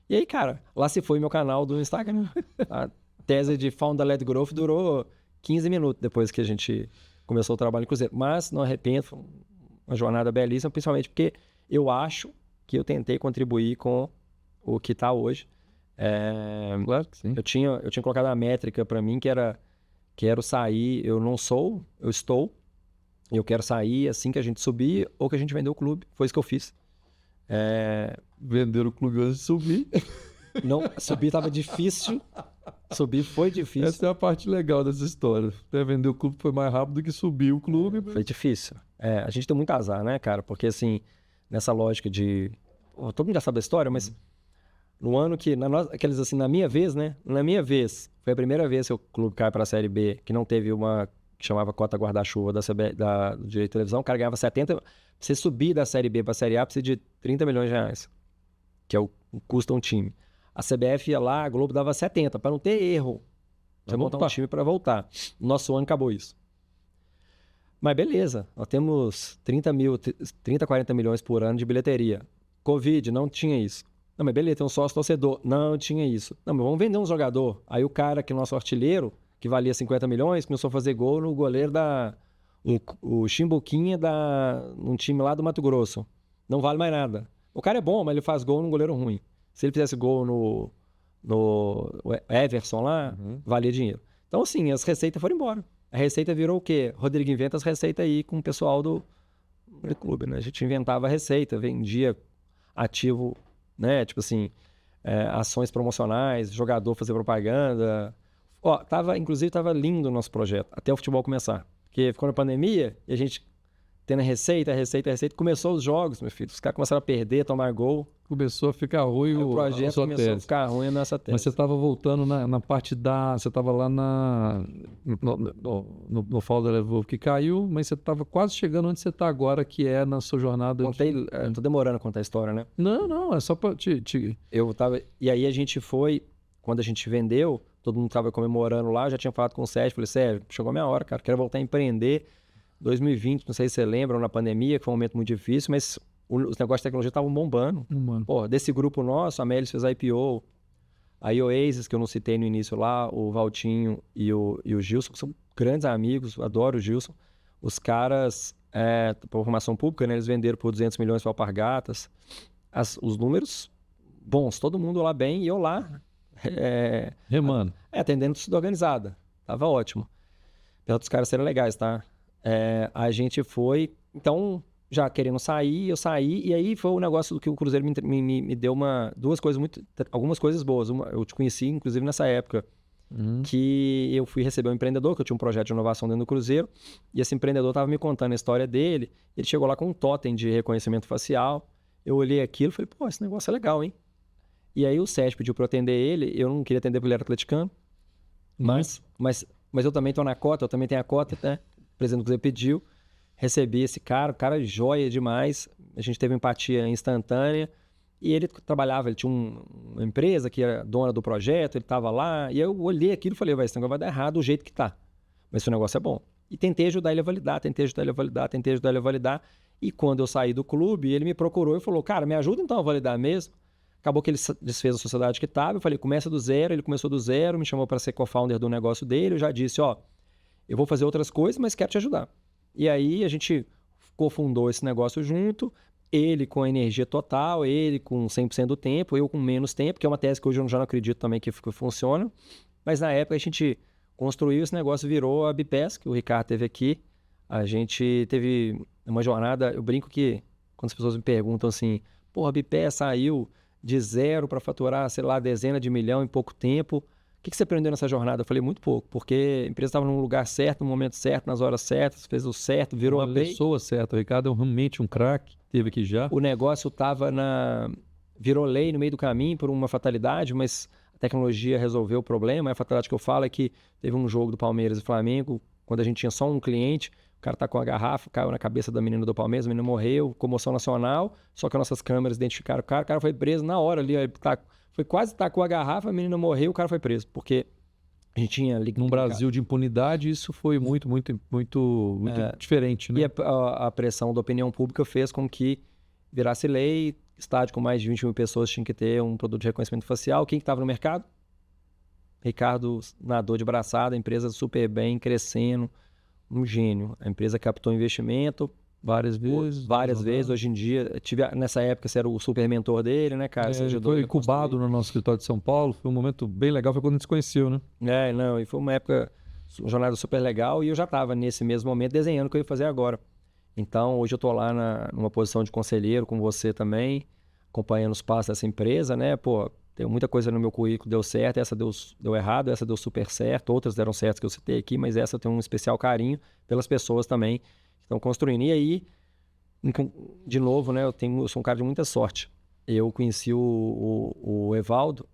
Speaker 2: E aí, cara, lá se foi meu canal do Instagram. A tese de Founder-Led Growth durou 15 minutos depois que a gente começou o trabalho no Cruzeiro. Mas não arrependo, foi uma jornada belíssima, principalmente porque eu acho que eu tentei contribuir com o que está hoje.
Speaker 1: Claro que sim.
Speaker 2: Eu tinha colocado uma métrica para mim que era: quero sair, eu estou, eu quero sair assim que a gente subir ou que a gente vender o clube. Foi isso que eu fiz.
Speaker 1: Vender o clube antes de subir.
Speaker 2: Não, subir estava difícil. Subir foi difícil.
Speaker 1: Essa é a parte legal dessa história. Até vender o clube foi mais rápido do que subir o clube.
Speaker 2: Foi difícil. A gente tem muito azar, né, cara? Porque, assim, nessa lógica de... todo mundo já sabe a história, mas no ano que... aqueles assim, na minha vez, né? Na minha vez, foi a primeira vez que o clube cai para a Série B, que não teve uma... que chamava cota guarda-chuva do direito de televisão. O cara ganhava 70... Pra você subir da Série B para a Série A, precisa de 30 milhões de reais. Que é o custa um time. A CBF ia lá, a Globo dava 70, para não ter erro. Você montar um time para voltar. Nosso ano acabou isso. Mas beleza, nós temos 30, 40 milhões por ano de bilheteria. Covid, não tinha isso. Não, mas beleza, tem um sócio torcedor. Não tinha isso. Não, mas vamos vender um jogador. Aí o cara, que é o nosso artilheiro, que valia 50 milhões, começou a fazer gol no goleiro o Chimbuquinha num time lá do Mato Grosso. Não vale mais nada. O cara é bom, mas ele faz gol num goleiro ruim. Se ele fizesse gol no Everson lá, valia dinheiro. Então, assim, as receitas foram embora. A receita virou o quê? Rodrigo inventa as receitas aí com o pessoal do clube, né? A gente inventava a receita, vendia ativo, né? Tipo assim, ações promocionais, jogador fazer propaganda. Inclusive, tava lindo o nosso projeto, até o futebol começar. Porque ficou na pandemia e a gente tendo receita. Começou os jogos, meu filho. Os caras começaram a perder, tomar gol.
Speaker 1: Começou a ficar ruim
Speaker 2: o projeto começou a ficar ruim a nossa tese.
Speaker 1: Mas você estava voltando na parte da... Você estava lá no Falda Level que caiu, mas você estava quase chegando onde você está agora, que é na sua jornada...
Speaker 2: Tô demorando a contar a história, né?
Speaker 1: Não, é só para
Speaker 2: Eu tava... E aí a gente foi... Quando a gente vendeu, todo mundo estava comemorando lá, eu já tinha falado com o Sérgio, falei, Sérgio, chegou a minha hora, cara, quero voltar a empreender. 2020, não sei se você lembra, na pandemia, que foi um momento muito difícil, mas os negócios de tecnologia estavam bombando. Pô, desse grupo nosso, a Melis fez a IPO, a Oasis, que eu não citei no início lá, o Valtinho e o Gilson, que são grandes amigos, adoro o Gilson. Os caras, por formação pública, né, eles venderam por 200 milhões para Alpargatas. Os números bons, todo mundo lá bem, e eu lá...
Speaker 1: remando.
Speaker 2: Atendendo tudo organizada. Tava ótimo. Apesar dos caras serem legais, tá? A gente foi, então, já querendo sair, eu saí, e aí foi o negócio do que o Cruzeiro me deu algumas coisas boas. Eu te conheci, inclusive, nessa época, que eu fui receber um empreendedor, que eu tinha um projeto de inovação dentro do Cruzeiro, e esse empreendedor estava me contando a história dele, ele chegou lá com um totem de reconhecimento facial, eu olhei aquilo e falei, pô, esse negócio é legal, hein? E aí o Sérgio pediu para eu atender ele, eu não queria atender porque ele era atleticano, mas eu também tô na cota, eu também tenho a cota, né? O presidente do Cruzeiro pediu, recebi esse cara, o cara joia demais, a gente teve empatia instantânea, e ele trabalhava, ele tinha uma empresa que era dona do projeto, ele estava lá, e eu olhei aquilo e falei, esse negócio vai dar errado do jeito que tá, mas esse negócio é bom. E tentei ajudar ele a validar, e quando eu saí do clube, ele me procurou e falou, cara, me ajuda então a validar mesmo. Acabou que ele desfez a sociedade que estava, eu falei, começa do zero, ele começou do zero, me chamou para ser co-founder do negócio dele, eu já disse, eu vou fazer outras coisas, mas quero te ajudar. E aí a gente cofundou esse negócio junto, ele com energia total, ele com 100% do tempo, eu com menos tempo, que é uma tese que hoje eu já não acredito também que funciona. Mas na época a gente construiu esse negócio, virou a Bipes, que o Ricardo teve aqui. A gente teve uma jornada, eu brinco que quando as pessoas me perguntam assim, a Bipes saiu de zero para faturar, sei lá, dezena de milhão em pouco tempo. O que você aprendeu nessa jornada? Eu falei, muito pouco, porque a empresa estava no lugar certo, no momento certo, nas horas certas, fez o certo, virou a
Speaker 1: pessoa certa. O Ricardo é realmente um craque, teve aqui já.
Speaker 2: O negócio estava virou lei no meio do caminho por uma fatalidade, mas a tecnologia resolveu o problema. A fatalidade que eu falo é que teve um jogo do Palmeiras e Flamengo, quando a gente tinha só um cliente, o cara tá com a garrafa, caiu na cabeça da menina do Palmeiras, a menina morreu, comoção nacional, só que as nossas câmeras identificaram o cara foi preso na hora ali, foi quase tacou a garrafa, a menina morreu, o cara foi preso, porque a gente tinha...
Speaker 1: Num Brasil de impunidade, isso foi muito diferente, né?
Speaker 2: E a pressão da opinião pública fez com que virasse lei, estádio com mais de 20 mil pessoas tinha que ter um produto de reconhecimento facial. Quem que estava no mercado? Ricardo nadou de braçada, a empresa super bem, crescendo, um gênio. A empresa captou investimento...
Speaker 1: Várias vezes.
Speaker 2: Hoje em dia, nessa época você era o super mentor dele, né, cara?
Speaker 1: Foi incubado no nosso escritório de São Paulo, foi um momento bem legal, foi quando a gente se conheceu, né?
Speaker 2: E foi uma época, uma jornada super legal, e eu já estava nesse mesmo momento desenhando o que eu ia fazer agora. Então, hoje eu estou lá numa posição de conselheiro com você também, acompanhando os passos dessa empresa, né? Tem muita coisa no meu currículo deu certo, essa deu errado, essa deu super certo, outras deram certo que eu citei aqui, mas essa eu tenho um especial carinho pelas pessoas também que estão construindo. E aí, de novo, né, eu sou um cara de muita sorte. Eu conheci o Evaldo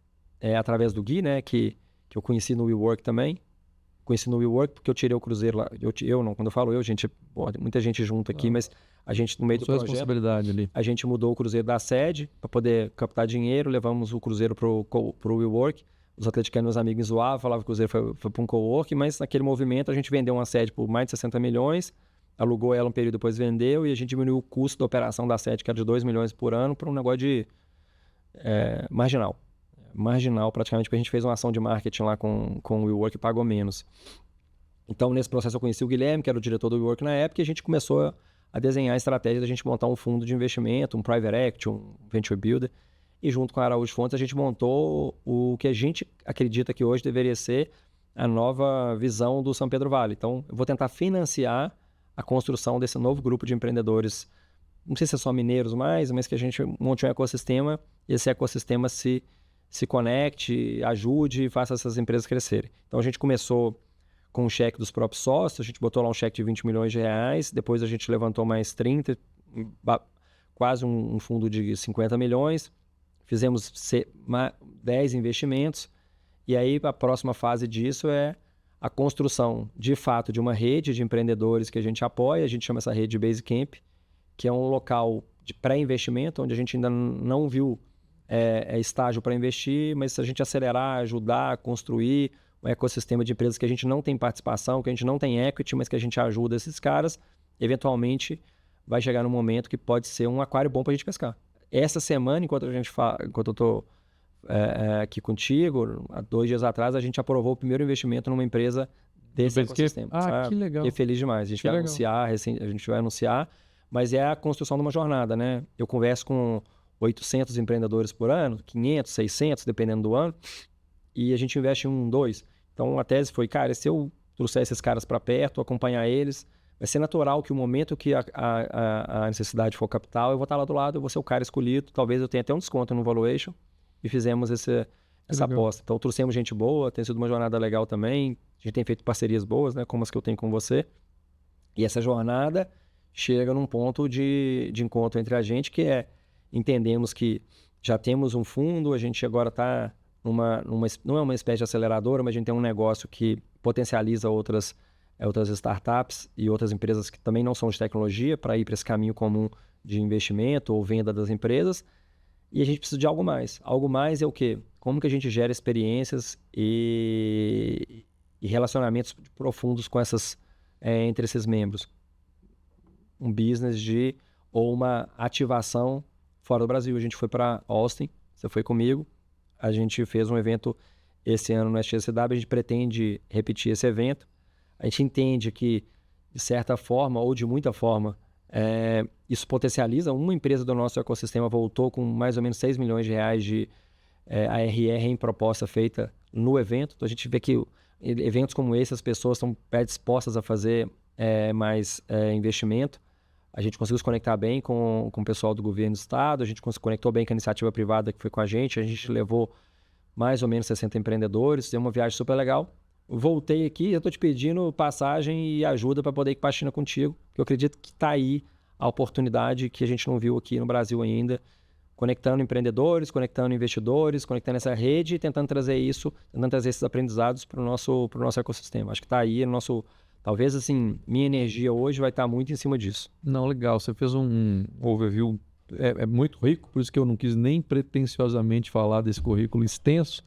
Speaker 2: através do Gui, né, que eu conheci no WeWork também. Conheci no WeWork porque eu tirei o Cruzeiro lá. Eu não, quando eu falo gente, muita gente junto aqui, mas a gente no meio do projeto,
Speaker 1: responsabilidade ali.
Speaker 2: a gente mudou o Cruzeiro da sede para poder captar dinheiro, levamos o Cruzeiro pro WeWork. Os atleticanos, meus amigos, zoavam, falavam que o Cruzeiro foi para um cowork, mas naquele movimento a gente vendeu uma sede por mais de 60 milhões, alugou ela um período, depois vendeu, e a gente diminuiu o custo da operação da sede, que era de 2 milhões por ano, para um negócio de marginal. Marginal, praticamente, porque a gente fez uma ação de marketing lá com o WeWork e pagou menos. Então, nesse processo eu conheci o Guilherme, que era o diretor do WeWork na época, e a gente começou a desenhar a estratégia da gente montar um fundo de investimento, um private equity, um venture builder, e junto com a Araújo Fontes a gente montou o que a gente acredita que hoje deveria ser a nova visão do São Pedro Vale. Então, eu vou tentar financiar a construção desse novo grupo de empreendedores, não sei se é só mineiros mais, mas que a gente monte um ecossistema, e esse ecossistema se conecte, ajude e faça essas empresas crescerem. Então, a gente começou com o cheque dos próprios sócios, a gente botou lá um cheque de 20 milhões de reais, depois a gente levantou mais 30, quase um fundo de 50 milhões, fizemos 10 investimentos, e aí a próxima fase disso é a construção, de fato, de uma rede de empreendedores que a gente apoia, a gente chama essa rede de Basecamp, que é um local de pré-investimento, onde a gente ainda não viu estágio para investir, mas se a gente acelerar, ajudar, construir um ecossistema de empresas que a gente não tem participação, que a gente não tem equity, mas que a gente ajuda esses caras, eventualmente vai chegar num momento que pode ser um aquário bom para a gente pescar. Essa semana, enquanto eu estou aqui contigo, há 2 dias atrás, a gente aprovou o primeiro investimento numa empresa desse ecossistema.
Speaker 1: Que legal.
Speaker 2: Fiquei feliz demais. A gente vai anunciar, mas é a construção de uma jornada, né? Eu converso com 800 empreendedores por ano, 500, 600, dependendo do ano, e a gente investe em 2. Então, a tese foi, cara, se eu trouxer esses caras para perto, acompanhar eles, vai ser natural que o momento que a necessidade for capital, eu vou estar lá do lado, eu vou ser o cara escolhido, talvez eu tenha até um desconto no valuation, e fizemos essa aposta. Então, trouxemos gente boa, tem sido uma jornada legal também, a gente tem feito parcerias boas, né, como as que eu tenho com você, e essa jornada chega num ponto de encontro entre a gente, que entendemos que já temos um fundo, a gente agora está não é uma espécie de aceleradora, mas a gente tem um negócio que potencializa outras startups e outras empresas que também não são de tecnologia para ir para esse caminho comum de investimento ou venda das empresas. E a gente precisa de algo mais. Algo mais é o quê? Como que a gente gera experiências e relacionamentos profundos com entre esses membros? Um business ou uma ativação fora do Brasil. A gente foi para Austin, você foi comigo. A gente fez um evento esse ano no SXSW, a gente pretende repetir esse evento. A gente entende que, de certa forma, ou de muita forma, isso potencializa. Uma empresa do nosso ecossistema voltou com mais ou menos 6 milhões de reais de ARR em proposta feita no evento. Então, a gente vê que eventos como esse, as pessoas estão predispostas a fazer mais investimento. A gente conseguiu se conectar bem com o pessoal do governo do estado, a gente se conectou bem com a iniciativa privada que foi com a gente levou mais ou menos 60 empreendedores, deu uma viagem super legal. Voltei aqui, eu estou te pedindo passagem e ajuda para poder ir para a China contigo, porque eu acredito que está aí a oportunidade que a gente não viu aqui no Brasil ainda, conectando empreendedores, conectando investidores, conectando essa rede e tentando trazer esses aprendizados para o nosso ecossistema. Acho que está aí no nosso... Talvez, assim, minha energia hoje vai estar muito em cima disso.
Speaker 1: Não, legal. Você fez um overview muito rico, por isso que eu não quis nem pretensiosamente falar desse currículo extenso,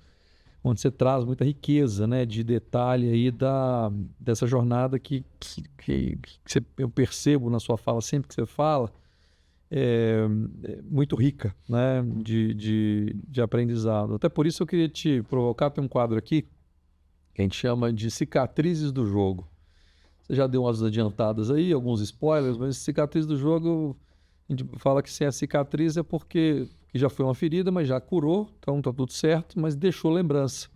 Speaker 1: onde você traz muita riqueza, né, de detalhe aí dessa jornada que eu percebo na sua fala, sempre que você fala, muito rica, né, de aprendizado. Até por isso eu queria te provocar, tem um quadro aqui que a gente chama de cicatrizes do jogo. Você já deu umas adiantadas aí, alguns spoilers, mas cicatriz do jogo, a gente fala que se é cicatriz é porque já foi uma ferida, mas já curou, então tá tudo certo, mas deixou lembrança.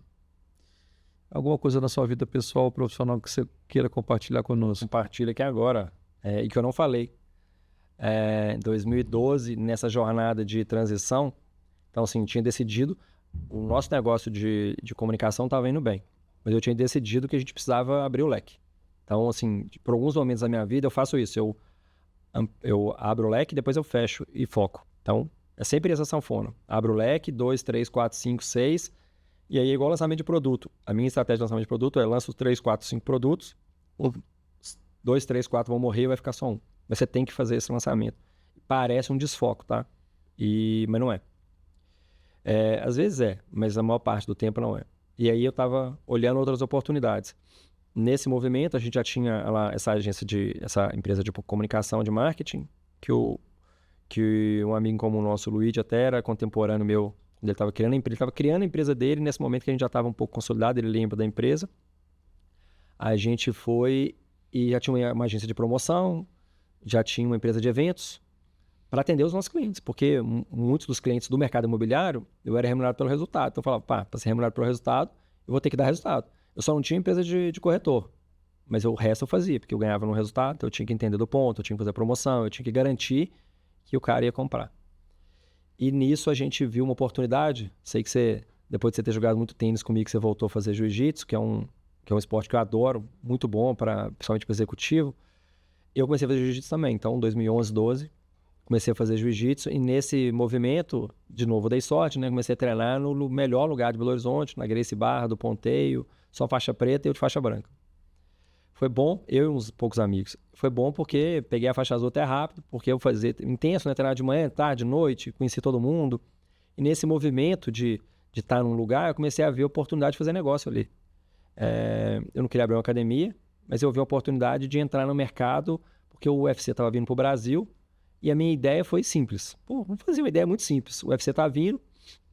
Speaker 1: Alguma coisa na sua vida pessoal ou profissional que você queira compartilhar conosco?
Speaker 2: Compartilha aqui agora, e que eu não falei. Em 2012, nessa jornada de transição, então assim, tinha decidido, o nosso negócio de comunicação estava indo bem, mas eu tinha decidido que a gente precisava abrir o leque. Então, assim, por alguns momentos da minha vida eu faço isso, eu abro o leque, depois eu fecho e foco. Então, é sempre essa sanfona. Abro o leque, 2, 3, 4, 5, 6, e aí é igual lançamento de produto. A minha estratégia de lançamento de produto é lanço 3, 4, 5 produtos, 2, 3, 4 vão morrer e vai ficar só um. Mas você tem que fazer esse lançamento. Parece um desfoco, tá? Mas não é. Às vezes é, mas a maior parte do tempo não é. E aí eu estava olhando outras oportunidades. Nesse movimento, a gente já tinha lá essa empresa de comunicação, de marketing, que um amigo comum nosso, o Luigi, até era contemporâneo meu, ele estava criando a empresa dele, nesse momento que a gente já estava um pouco consolidado, ele lembra da empresa. A gente foi e já tinha uma agência de promoção, já tinha uma empresa de eventos, para atender os nossos clientes, porque muitos dos clientes do mercado imobiliário, eu era remunerado pelo resultado. Então eu falava, para ser remunerado pelo resultado, eu vou ter que dar resultado. Eu só não tinha empresa de corretor, mas o resto eu fazia, porque eu ganhava no resultado, então eu tinha que entender do ponto, eu tinha que fazer a promoção, eu tinha que garantir que o cara ia comprar. E nisso a gente viu uma oportunidade. Sei que você, depois de você ter jogado muito tênis comigo, você voltou a fazer jiu-jitsu, que é um esporte que eu adoro, muito bom, principalmente para executivo. Eu comecei a fazer jiu-jitsu também, então 2011, 12, comecei a fazer jiu-jitsu e nesse movimento, de novo, dei sorte, né? Comecei a treinar no melhor lugar de Belo Horizonte, na Gracie Barra, do Ponteio, só faixa preta e eu de faixa branca. Foi bom, eu e uns poucos amigos. Foi bom porque peguei a faixa azul até rápido, porque eu fazia intenso, né? Treinar de manhã, tarde, noite, conheci todo mundo. E nesse movimento de estar num lugar, eu comecei a ver a oportunidade de fazer negócio ali. Eu não queria abrir uma academia, mas eu vi a oportunidade de entrar no mercado, porque o UFC estava vindo para o Brasil. E a minha ideia foi simples. Vamos fazer uma ideia muito simples. O UFC está vindo.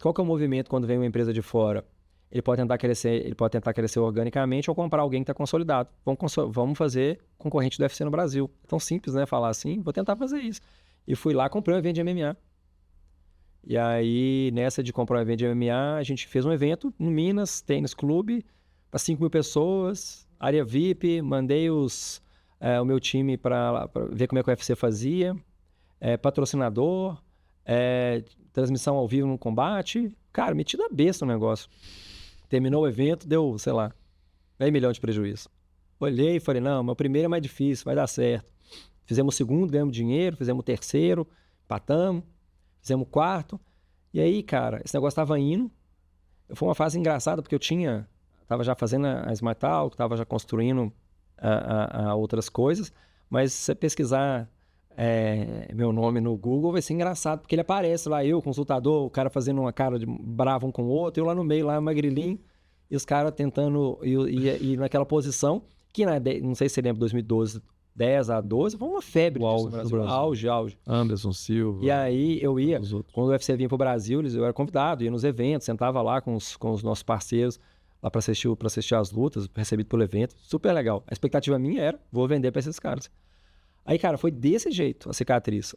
Speaker 2: Qual que é o movimento quando vem uma empresa de fora? Ele pode tentar crescer organicamente ou comprar alguém que está consolidado. Vamos fazer concorrente do UFC no Brasil. É tão simples, né? Falar assim, vou tentar fazer isso. E fui lá, comprei um evento de MMA. E aí, nessa de comprar um evento de MMA, a gente fez um evento no Minas, Tênis Clube, para 5.000 pessoas, área VIP, mandei o meu time para ver como é que o UFC fazia. Patrocinador, transmissão ao vivo no combate. Cara, metido a besta o negócio. Terminou o evento, deu, sei lá, 10 milhões de prejuízo. Olhei e falei, não, meu primeiro é mais difícil, vai dar certo. Fizemos o segundo, ganhamos dinheiro, fizemos o terceiro, empatamos, fizemos o quarto. E aí, cara, esse negócio estava indo. Foi uma fase engraçada, porque eu estava já fazendo a Smart Talk, estava já construindo outras coisas, mas se você pesquisar meu nome no Google, vai ser engraçado, porque ele aparece lá, eu, consultador, o cara fazendo uma cara de bravo um com o outro, eu lá no meio, lá magrelinho, e os caras tentando ir naquela posição, que não sei se você lembra, 2012, 10 a 12, foi uma febre disso no Brasil. Auge.
Speaker 1: Anderson Silva.
Speaker 2: E aí eu ia, quando o UFC vinha pro Brasil, eu era convidado, ia nos eventos, sentava lá com os nossos parceiros, lá para assistir as lutas, recebido pelo evento, super legal. A expectativa minha era, vou vender para esses caras. Aí, cara, foi desse jeito a cicatriz.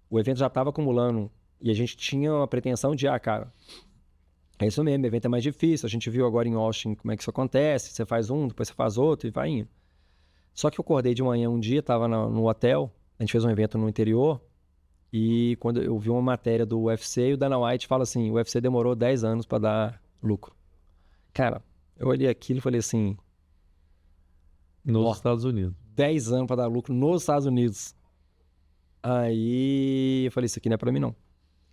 Speaker 2: O evento já estava acumulando e a gente tinha uma pretensão de, cara, é isso mesmo, o evento é mais difícil. A gente viu agora em Austin como é que isso acontece. Você faz um, depois você faz outro e vai indo. Só que eu acordei de manhã um dia, estava no hotel, a gente fez um evento no interior e quando eu vi uma matéria do UFC e o Dana White fala assim, o UFC demorou 10 anos para dar lucro. Cara, eu olhei aquilo e falei assim...
Speaker 1: Nos Estados Unidos.
Speaker 2: 10 anos para dar lucro nos Estados Unidos. Aí eu falei, isso aqui não é para mim não.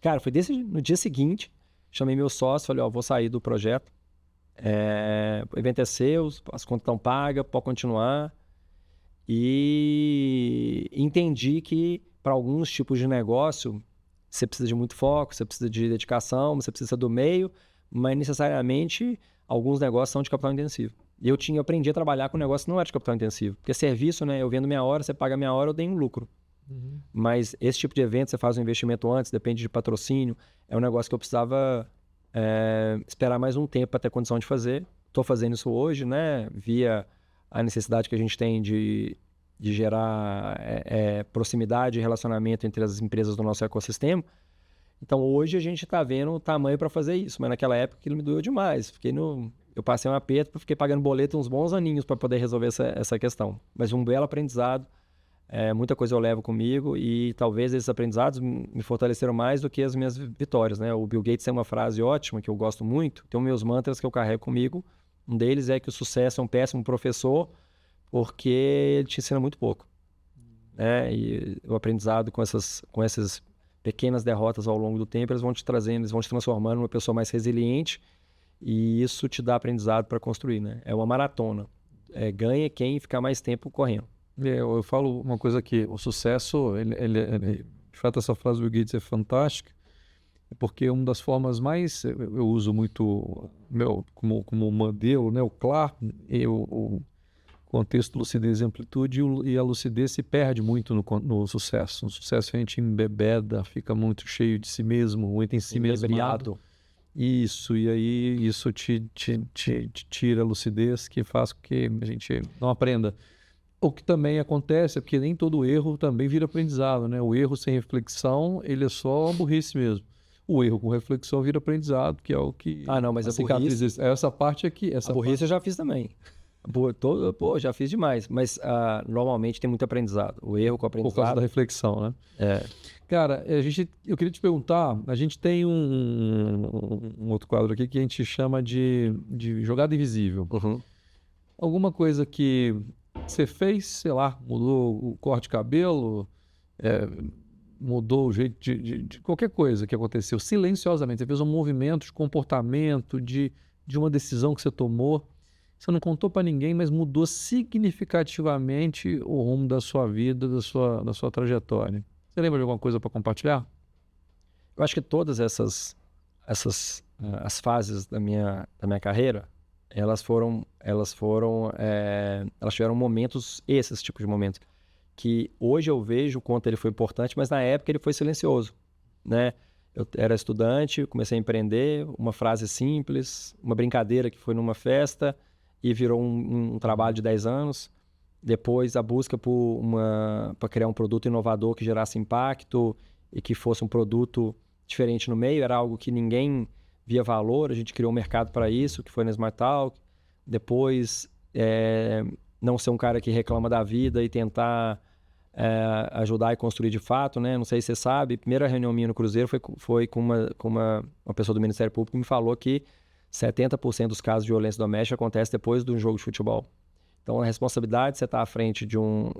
Speaker 2: Cara, foi no dia seguinte, chamei meu sócio, falei, vou sair do projeto. O evento é seu, as contas estão pagas, pode continuar. E entendi que para alguns tipos de negócio, você precisa de muito foco, você precisa de dedicação, você precisa do meio, mas necessariamente alguns negócios são de capital intensivo. E eu aprendi a trabalhar com um negócio que não era de capital intensivo. Porque serviço, né? Eu vendo minha hora, você paga minha hora, eu dei um lucro. Uhum. Mas esse tipo de evento, você faz um investimento antes, depende de patrocínio. É um negócio que eu precisava esperar mais um tempo para ter condição de fazer. Estou fazendo isso hoje, né? Via a necessidade que a gente tem de gerar proximidade e relacionamento entre as empresas do nosso ecossistema. Então, hoje a gente está vendo o tamanho para fazer isso. Mas naquela época aquilo me doeu demais. Eu passei um aperto, fiquei pagando boleto uns bons aninhos para poder resolver essa questão. Mas um belo aprendizado. Muita coisa eu levo comigo e talvez esses aprendizados me fortaleceram mais do que as minhas vitórias, né? O Bill Gates tem uma frase ótima que eu gosto muito, tem os meus mantras que eu carrego comigo. Um deles é que o sucesso é um péssimo professor porque ele te ensina muito pouco, né? E o aprendizado com essas pequenas derrotas ao longo do tempo, eles vão te trazendo, eles vão te transformando numa pessoa mais resiliente e isso te dá aprendizado para construir, né? É uma maratona. Ganha quem ficar mais tempo correndo.
Speaker 1: Eu falo uma coisa aqui, o sucesso, de fato essa frase do Bill Gates é fantástica, porque uma das formas mais, eu uso muito como modelo, né, o CLAR, o contexto, lucidez e amplitude, e a lucidez se perde muito no sucesso. No sucesso a gente embebeda, fica muito cheio de si mesmo, muito em si mesmo. Isso, e aí isso te tira a lucidez, que faz com que a gente não aprenda. O que também acontece é porque nem todo erro também vira aprendizado, né? O erro sem reflexão, ele é só burrice mesmo. O erro com reflexão vira aprendizado, que é o que...
Speaker 2: não, mas a burrice...
Speaker 1: Essa parte aqui...
Speaker 2: A burrice eu já fiz também. Já fiz demais, mas normalmente tem muito aprendizado. O erro com aprendizado...
Speaker 1: Por causa da reflexão, né? Cara, eu queria te perguntar, a gente tem um outro quadro aqui que a gente chama de jogada invisível.
Speaker 2: Uhum.
Speaker 1: Alguma coisa que você fez, sei lá, mudou o corte de cabelo, mudou o jeito de qualquer coisa que aconteceu silenciosamente. Você fez um movimento de comportamento, de uma decisão que você tomou. Você não contou para ninguém, mas mudou significativamente o rumo da sua vida, da sua trajetória. Você lembra de alguma coisa para compartilhar?
Speaker 2: Eu acho que todas as fases da minha carreira, elas tiveram momentos, esses tipos de momentos, que hoje eu vejo o quanto ele foi importante, mas na época ele foi silencioso, né? Eu era estudante, comecei a empreender, uma frase simples, uma brincadeira que foi numa festa e virou um trabalho de 10 anos. Depois a busca para criar um produto inovador que gerasse impacto e que fosse um produto diferente no meio, era algo que ninguém via valor, a gente criou um mercado para isso, que foi na Smart Talk. Depois, não ser um cara que reclama da vida e tentar ajudar e construir de fato, né? Não sei se você sabe, a primeira reunião minha no Cruzeiro foi com uma pessoa do Ministério Público que me falou que 70% dos casos de violência doméstica acontecem depois de um jogo de futebol. Então, a responsabilidade de você estar à frente de um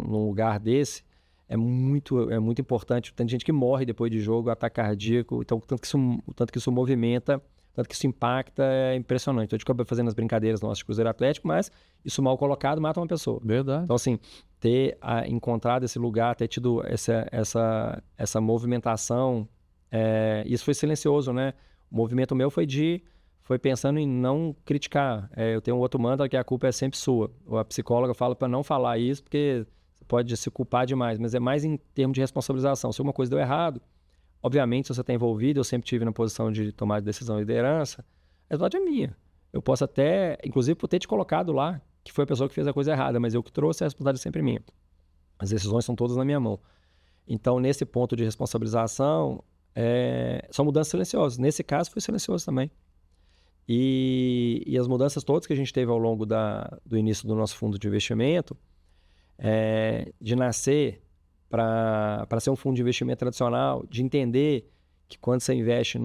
Speaker 2: lugar desse é muito importante. Tem gente que morre depois de jogo, ataque cardíaco, então tanto que isso movimenta, tanto que isso impacta, é impressionante. Então, a gente acaba fazendo as brincadeiras nossas de Cruzeiro Atlético, mas isso mal colocado mata uma pessoa.
Speaker 1: Verdade.
Speaker 2: Então, assim, ter encontrado esse lugar, ter tido essa movimentação, isso foi silencioso, né? O movimento meu foi pensando em não criticar. Eu tenho um outro mantra que a culpa é sempre sua. A psicóloga fala para não falar isso porque você pode se culpar demais, mas é mais em termos de responsabilização. Se alguma coisa deu errado, obviamente, se você está envolvido, eu sempre tive na posição de tomar decisão e liderança, a responsabilidade é minha. Eu posso até, inclusive, por ter te colocado lá, que foi a pessoa que fez a coisa errada, mas eu que trouxe, a responsabilidade é sempre minha. As decisões são todas na minha mão. Então, nesse ponto de responsabilização, são mudanças silenciosas. Nesse caso, foi silencioso também. E as mudanças todas que a gente teve ao longo do início do nosso fundo de investimento, de nascer para ser um fundo de investimento tradicional, de entender que quando você investe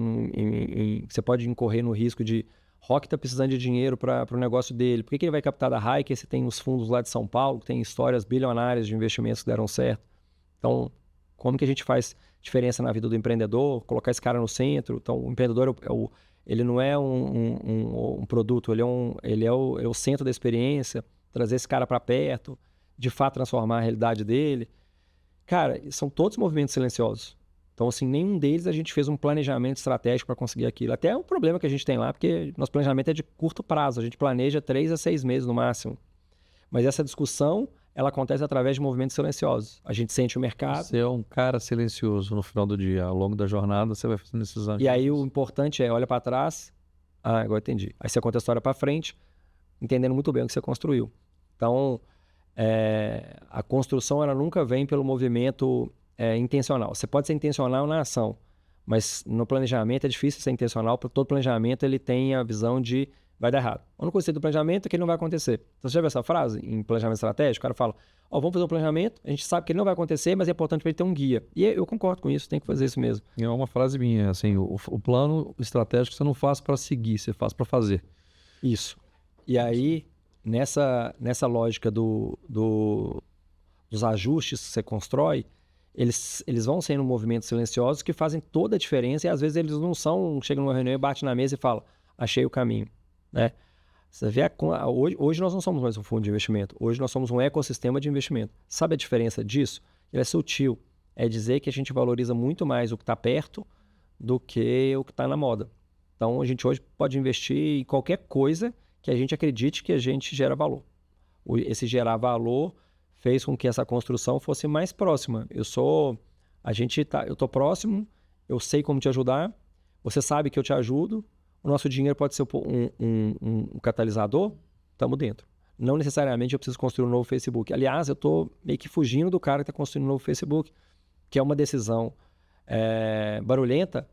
Speaker 2: você pode incorrer no risco de Rock está precisando de dinheiro para o negócio dele. Por que ele vai captar da Heiken se tem os fundos lá de São Paulo, que tem histórias bilionárias de investimentos que deram certo? Então, como que a gente faz diferença na vida do empreendedor? Colocar esse cara no centro. Então, o empreendedor ele não é um produto, ele é o centro da experiência, trazer esse cara para perto, de fato transformar a realidade dele. Cara, são todos movimentos silenciosos. Então, assim, nenhum deles a gente fez um planejamento estratégico para conseguir aquilo. Até é um problema que a gente tem lá, porque nosso planejamento é de curto prazo, a gente planeja 3 a 6 meses no máximo. Mas essa discussão, ela acontece através de movimentos silenciosos. A gente sente o mercado.
Speaker 1: Você é um cara silencioso no final do dia. Ao longo da jornada, você vai fazendo esses ajustes.
Speaker 2: E aí o importante olha para trás. Agora entendi. Aí você conta a história para frente, entendendo muito bem o que você construiu. Então, a construção, ela nunca vem pelo movimento intencional. Você pode ser intencional na ação, mas no planejamento é difícil ser intencional, porque todo planejamento ele tem a visão de vai dar errado. O único conceito do planejamento é que ele não vai acontecer. Então, você já viu essa frase em planejamento estratégico? O cara fala, vamos fazer um planejamento, a gente sabe que ele não vai acontecer, mas é importante para ele ter um guia. E eu concordo com isso, tem que fazer isso mesmo.
Speaker 1: É uma frase minha, assim, o plano estratégico você não faz para seguir, você faz para fazer.
Speaker 2: Isso. E aí, nessa lógica dos ajustes que você constrói, eles vão sendo movimentos silenciosos que fazem toda a diferença e às vezes eles não são, chegam numa reunião e batem na mesa e falam, achei o caminho, né? Você vê, hoje nós não somos mais um fundo de investimento, hoje nós somos um ecossistema de investimento. Sabe a diferença disso? Ele é sutil, é dizer que a gente valoriza muito mais o que está perto do que o que está na moda. Então, a gente hoje pode investir em qualquer coisa que a gente acredite que a gente gera valor. Esse gerar valor fez com que essa construção fosse mais próxima. Eu estou próximo, eu sei como te ajudar, você sabe que eu te ajudo, o nosso dinheiro pode ser um catalisador, estamos dentro. Não necessariamente eu preciso construir um novo Facebook. Aliás, eu estou meio que fugindo do cara que está construindo um novo Facebook, que é uma decisão barulhenta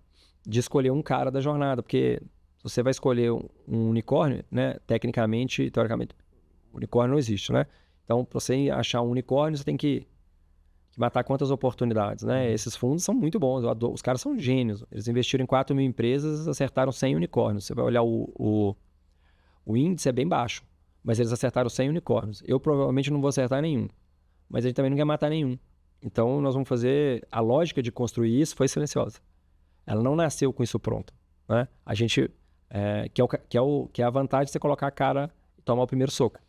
Speaker 2: de escolher um cara da jornada, porque você vai escolher um unicórnio, né? Tecnicamente, teoricamente, unicórnio não existe, né? Então, para você achar um unicórnio, você tem que matar quantas oportunidades, né? Esses fundos são muito bons, os caras são gênios. Eles investiram em 4.000 empresas, acertaram 100 unicórnios. Você vai olhar o índice é bem baixo, mas eles acertaram 100 unicórnios. Eu provavelmente não vou acertar nenhum, mas a gente também não quer matar nenhum. Então, nós vamos fazer... A lógica de construir isso foi silenciosa. Ela não nasceu com isso pronto, né? A gente... que é a vantagem de você colocar a cara e tomar o primeiro soco,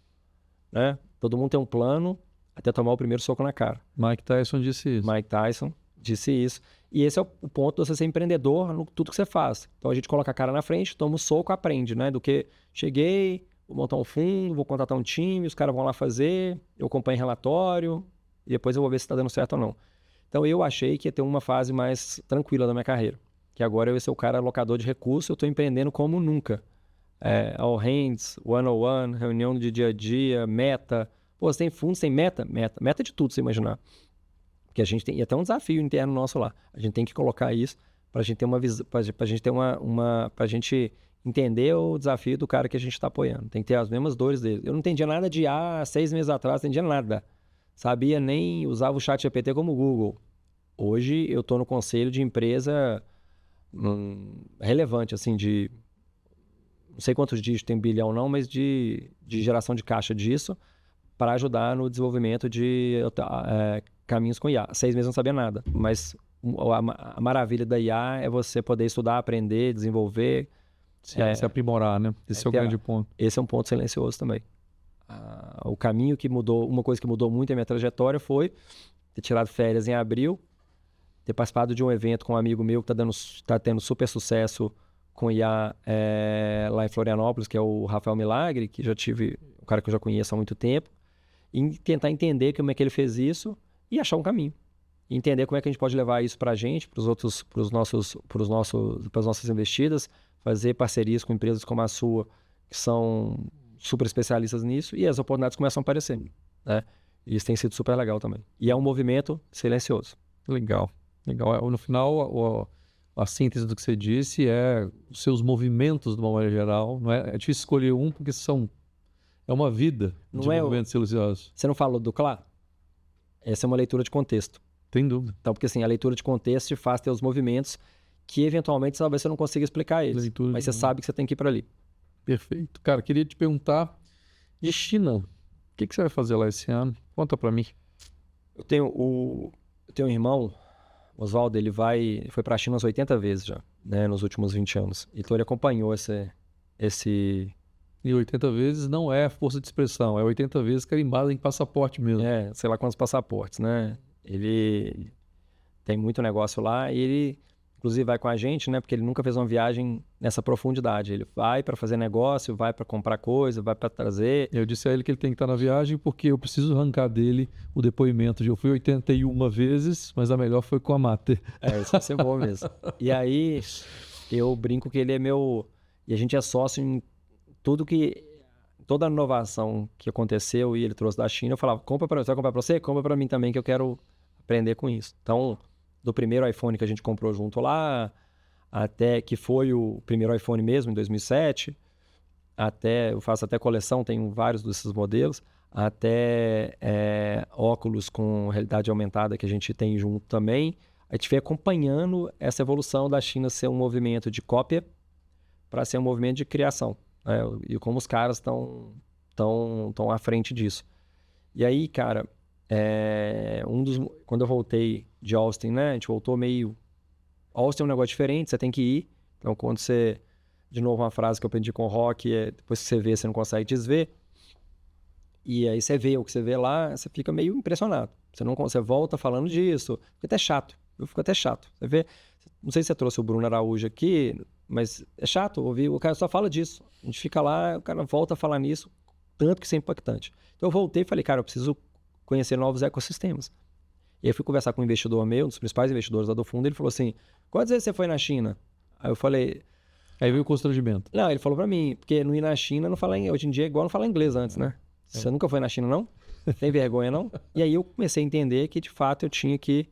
Speaker 2: né? Todo mundo tem um plano até tomar o primeiro soco na cara.
Speaker 1: Mike Tyson disse isso. E esse é o ponto de você ser empreendedor no tudo que você faz. Então, a gente coloca a cara na frente, toma o soco, aprende, né? Do que cheguei, vou montar um fundo, vou contratar um time, os caras vão lá fazer, eu acompanho relatório e depois eu vou ver se está dando certo ou não. Então, eu achei que ia ter uma fase mais tranquila da minha carreira. Que agora eu ia ser o cara alocador de recursos, eu estou empreendendo como nunca. All hands, one-on-one, reunião de dia a dia, meta. Pô, você tem fundos, tem meta? Meta de tudo, você imaginar. Porque a gente tem, e até um desafio interno nosso lá. A gente tem que colocar isso para a gente ter uma visão, para a gente ter para a gente entender o desafio do cara que a gente está apoiando. Tem que ter as mesmas dores dele. Eu não entendia nada de IA 6 meses atrás, não entendia nada. Sabia nem, usava o chat GPT como Google. Hoje eu estou no conselho de empresa relevante, assim, de não sei quantos dígitos tem bilhão ou não, mas de geração de caixa disso para ajudar no desenvolvimento de caminhos com IA. 6 meses eu não sabia nada, mas a maravilha da IA é você poder estudar, aprender, desenvolver. Se aprimorar, né? Esse é o grande ponto.
Speaker 2: Esse é um ponto silencioso também. O caminho que mudou, uma coisa que mudou muito a minha trajetória foi ter tirado férias em abril, ter participado de um evento com um amigo meu que está tendo super sucesso com IA lá em Florianópolis, que é o Rafael Milagre, que um cara que eu já conheço há muito tempo, e tentar entender como é que ele fez isso e achar um caminho. E entender como é que a gente pode levar isso para a gente, para as nossas investidas, fazer parcerias com empresas como a sua, que são super especialistas nisso, e as oportunidades começam a aparecer, né? E isso tem sido super legal também. E é um movimento silencioso.
Speaker 1: Legal. No final, a síntese do que você disse é os seus movimentos, de uma maneira geral. Não é difícil escolher um, porque é uma vida de movimentos silenciosos.
Speaker 2: Você não falou do CLA? Essa é uma leitura de contexto.
Speaker 1: Tem dúvida.
Speaker 2: Então, porque assim, a leitura de contexto te faz ter os movimentos que, eventualmente, talvez você não consiga explicar eles. Mas você sabe que você tem que ir para ali.
Speaker 1: Perfeito. Cara, queria te perguntar de China. O que você vai fazer lá esse ano? Conta para mim.
Speaker 2: Eu tenho um irmão, Oswaldo, ele foi para a China umas 80 vezes já, né, nos últimos 20 anos. Então ele acompanhou esse...
Speaker 1: E 80 vezes não é força de expressão, é 80 vezes carimbado em passaporte mesmo.
Speaker 2: Sei lá quantos passaportes, né? Ele tem muito negócio lá e ele, inclusive, vai com a gente, né? Porque ele nunca fez uma viagem nessa profundidade. Ele vai para fazer negócio, vai para comprar coisa, vai para trazer.
Speaker 1: Eu disse a ele que ele tem que estar na viagem porque eu preciso arrancar dele o depoimento de eu fui 81 vezes, mas a melhor foi com a Mater.
Speaker 2: Isso vai ser bom mesmo. E aí, eu brinco que ele é meu... E a gente é sócio em toda a inovação que aconteceu e ele trouxe da China, eu falava, compra para você, vai comprar para você? Compra para mim também, que eu quero aprender com isso. Então, do primeiro iPhone que a gente comprou junto lá, até que foi o primeiro iPhone mesmo, em 2007, até, eu faço até coleção, tenho vários desses modelos, até óculos com realidade aumentada que a gente tem junto também. A gente vem acompanhando essa evolução da China ser um movimento de cópia para ser um movimento de criação, né? E como os caras estão à frente disso. E aí, cara, quando eu voltei de Austin, né? A gente voltou meio... Austin é um negócio diferente, você tem que ir. Então, quando você... De novo, uma frase que eu aprendi com o Rock é: depois que você vê, você não consegue desver. E aí você vê o que você vê lá, você fica meio impressionado. Você volta falando disso, fica até chato. Eu fico até chato. Você vê... Não sei se você trouxe o Bruno Araújo aqui, mas é chato ouvir. O cara só fala disso. A gente fica lá, o cara volta a falar nisso, tanto que isso é impactante. Então eu voltei e falei, cara, eu preciso conhecer novos ecossistemas. E aí eu fui conversar com um investidor meu, um dos principais investidores lá do fundo, ele falou assim, quantas vezes você foi na China? Aí eu falei...
Speaker 1: Aí veio o constrangimento.
Speaker 2: Não, ele falou pra mim, porque não ir na China, hoje em dia é igual não falar inglês antes, né? Você nunca foi na China, não? Tem vergonha, não? E aí eu comecei a entender que, de fato, eu tinha que...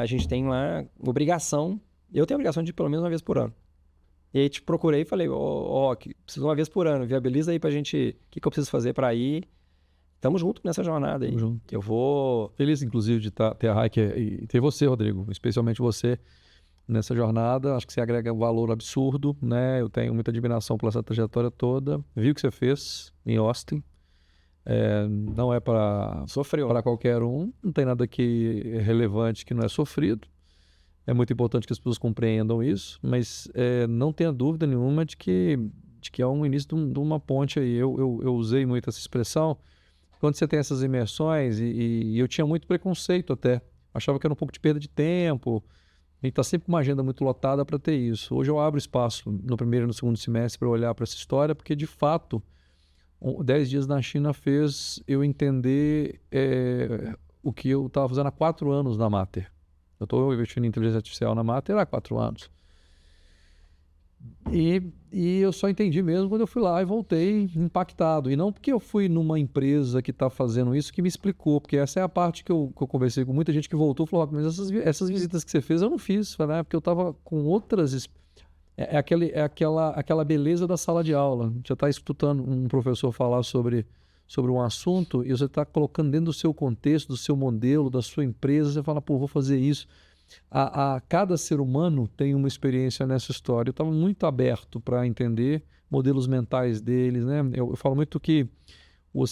Speaker 2: a gente tem lá obrigação, eu tenho a obrigação de ir pelo menos uma vez por ano. E aí te procurei e falei, preciso uma vez por ano, viabiliza aí pra gente, o que eu preciso fazer pra ir. Tamo junto nessa jornada aí.
Speaker 1: Tamo junto.
Speaker 2: Eu vou...
Speaker 1: Feliz, inclusive, de ter a Hiker e ter você, Rodrigo, especialmente você nessa jornada. Acho que você agrega um valor absurdo, né? Eu tenho muita admiração por essa trajetória toda. Vi o que você fez em Austin. Não é para qualquer um. Não tem nada aqui relevante que não é sofrido. É muito importante que as pessoas compreendam isso, mas não tenha dúvida nenhuma de que é um início de uma ponte aí. Eu usei muito essa expressão. Quando você tem essas imersões, e eu tinha muito preconceito até. Achava que era um pouco de perda de tempo. A gente está sempre com uma agenda muito lotada para ter isso. Hoje eu abro espaço no primeiro e no segundo semestre para olhar para essa história, porque de fato, 10 dias na China fez eu entender o que eu estava fazendo há 4 anos na Mater. Eu estou investindo em inteligência artificial na Mater há 4 anos. E eu só entendi mesmo quando eu fui lá e voltei impactado. E não porque eu fui numa empresa que está fazendo isso que me explicou, porque essa é a parte que eu conversei com muita gente que voltou e falou, mas essas visitas que você fez eu não fiz, né? Porque eu estava com outras... aquela beleza da sala de aula. Você está escutando um professor falar sobre um assunto e você está colocando dentro do seu contexto, do seu modelo, da sua empresa, você fala, vou fazer isso. Cada ser humano tem uma experiência nessa história. Eu estava muito aberto para entender modelos mentais deles, né? Eu falo muito que o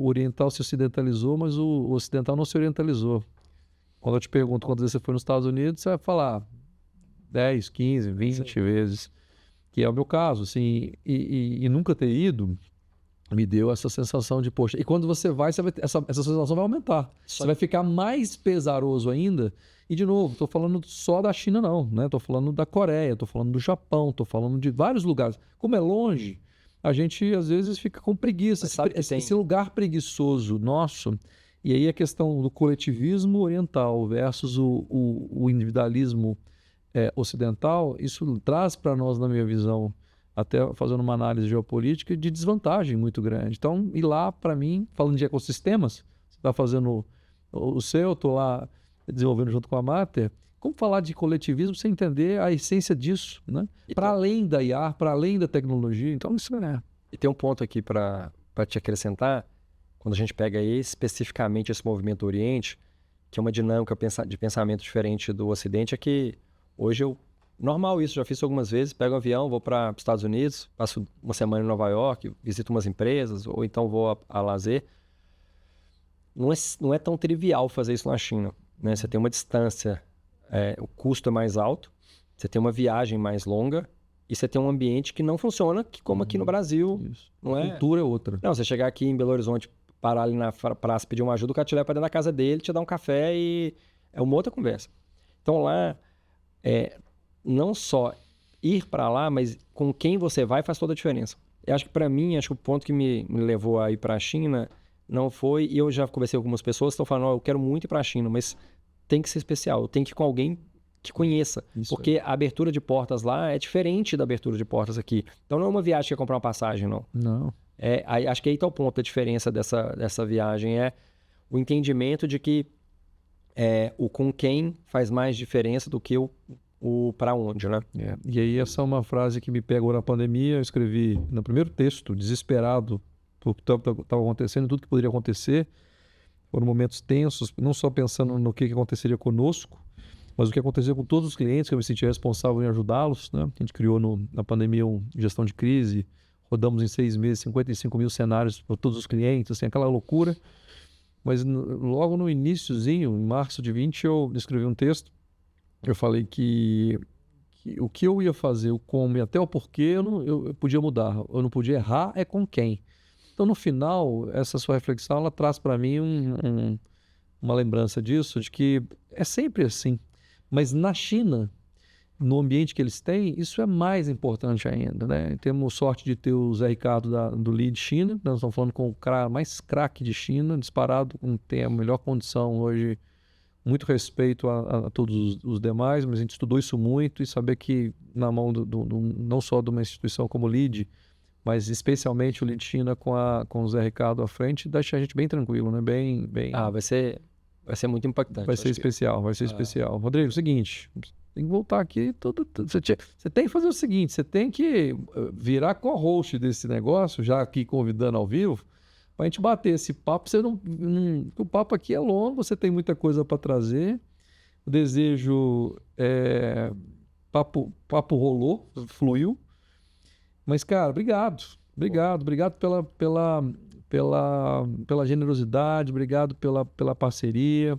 Speaker 1: oriental se ocidentalizou, mas o ocidental não se orientalizou. Quando eu te pergunto quantas vezes você foi nos Estados Unidos, você vai falar 10, 15, 20 Sim. vezes, que é o meu caso, assim, e nunca ter ido me deu essa sensação de, poxa, e quando você vai essa sensação vai aumentar. Você vai ficar mais pesaroso ainda. E, de novo, estou falando só da China, não, né? Estou falando da Coreia, estou falando do Japão, estou falando de vários lugares. Como é longe, a gente, às vezes, fica com preguiça. Esse lugar preguiçoso nosso, e aí a questão do coletivismo oriental versus o individualismo ocidental, isso traz para nós, na minha visão, até fazendo uma análise geopolítica, de desvantagem muito grande. Então, ir lá, para mim, falando de ecossistemas, você está fazendo o seu, eu estou lá desenvolvendo junto com a Mater, como falar de coletivismo sem entender a essência disso, né? Para além da IA, para além da tecnologia. Então, isso
Speaker 2: E tem um ponto aqui para te acrescentar, quando a gente pega especificamente esse movimento do Oriente, que é uma dinâmica de pensamento diferente do Ocidente, é que hoje normal isso, já fiz isso algumas vezes, pego um avião, vou para os Estados Unidos, passo uma semana em Nova York, visito umas empresas, ou então vou a lazer. Não é tão trivial fazer isso na China, né? Você tem uma distância, o custo é mais alto, você tem uma viagem mais longa e você tem um ambiente que não funciona como aqui no Brasil.
Speaker 1: Isso. Não a cultura é outra.
Speaker 2: Não, você chegar aqui em Belo Horizonte, parar ali na praça, pedir uma ajuda, o cara te leva para dentro da casa dele, te dá um café e é uma outra conversa. Então lá, não só ir para lá, mas com quem você vai faz toda a diferença. Eu acho que para mim, o ponto que me levou a ir para a China não foi... E eu já conversei com algumas pessoas que estão falando, eu quero muito ir para a China, mas tem que ser especial. Eu tenho que ir com alguém que conheça. Isso porque a abertura de portas lá é diferente da abertura de portas aqui. Então não é uma viagem que é comprar uma passagem, não.
Speaker 1: Não.
Speaker 2: Acho que aí está o ponto da diferença dessa viagem. É o entendimento de que o com quem faz mais diferença do que o o para onde, né?
Speaker 1: E aí essa é uma frase que me pegou na pandemia. Eu escrevi no primeiro texto, desesperado por tudo que estava acontecendo, tudo que poderia acontecer. Foram momentos tensos, não só pensando no que aconteceria conosco, mas o que aconteceu com todos os clientes, que eu me sentia responsável em ajudá-los, né? A gente criou na pandemia gestão de crise, rodamos em 6 meses 55 mil cenários para todos os clientes, assim, aquela loucura. Mas logo no iniciozinho, em março de 20, eu escrevi um texto. Eu falei que o que eu ia fazer, o como e até o porquê, eu podia mudar. Eu não podia errar, é com quem. Então, no final, essa sua reflexão, ela traz para mim uma lembrança disso, de que é sempre assim. Mas na China, no ambiente que eles têm, isso é mais importante ainda, né? Temos sorte de ter o Zé Ricardo do Lead China. Nós estamos falando com o cara mais craque de China, disparado, tem a melhor condição hoje. Muito respeito a todos os demais, mas a gente estudou isso muito e saber que na mão não só de uma instituição como o Lead, mas especialmente o Lead China com o Zé Ricardo à frente, deixa a gente bem tranquilo, né? Bem...
Speaker 2: Vai ser muito impactante.
Speaker 1: Vai ser especial, vai ser especial. Rodrigo, seguinte, tem que voltar aqui, você tem que fazer o seguinte, você tem que virar co-host desse negócio, já aqui convidando ao vivo, para a gente bater esse papo. O papo aqui é longo, você tem muita coisa para trazer. O desejo papo rolou, fluiu. Mas, cara, obrigado pela generosidade, obrigado pela parceria.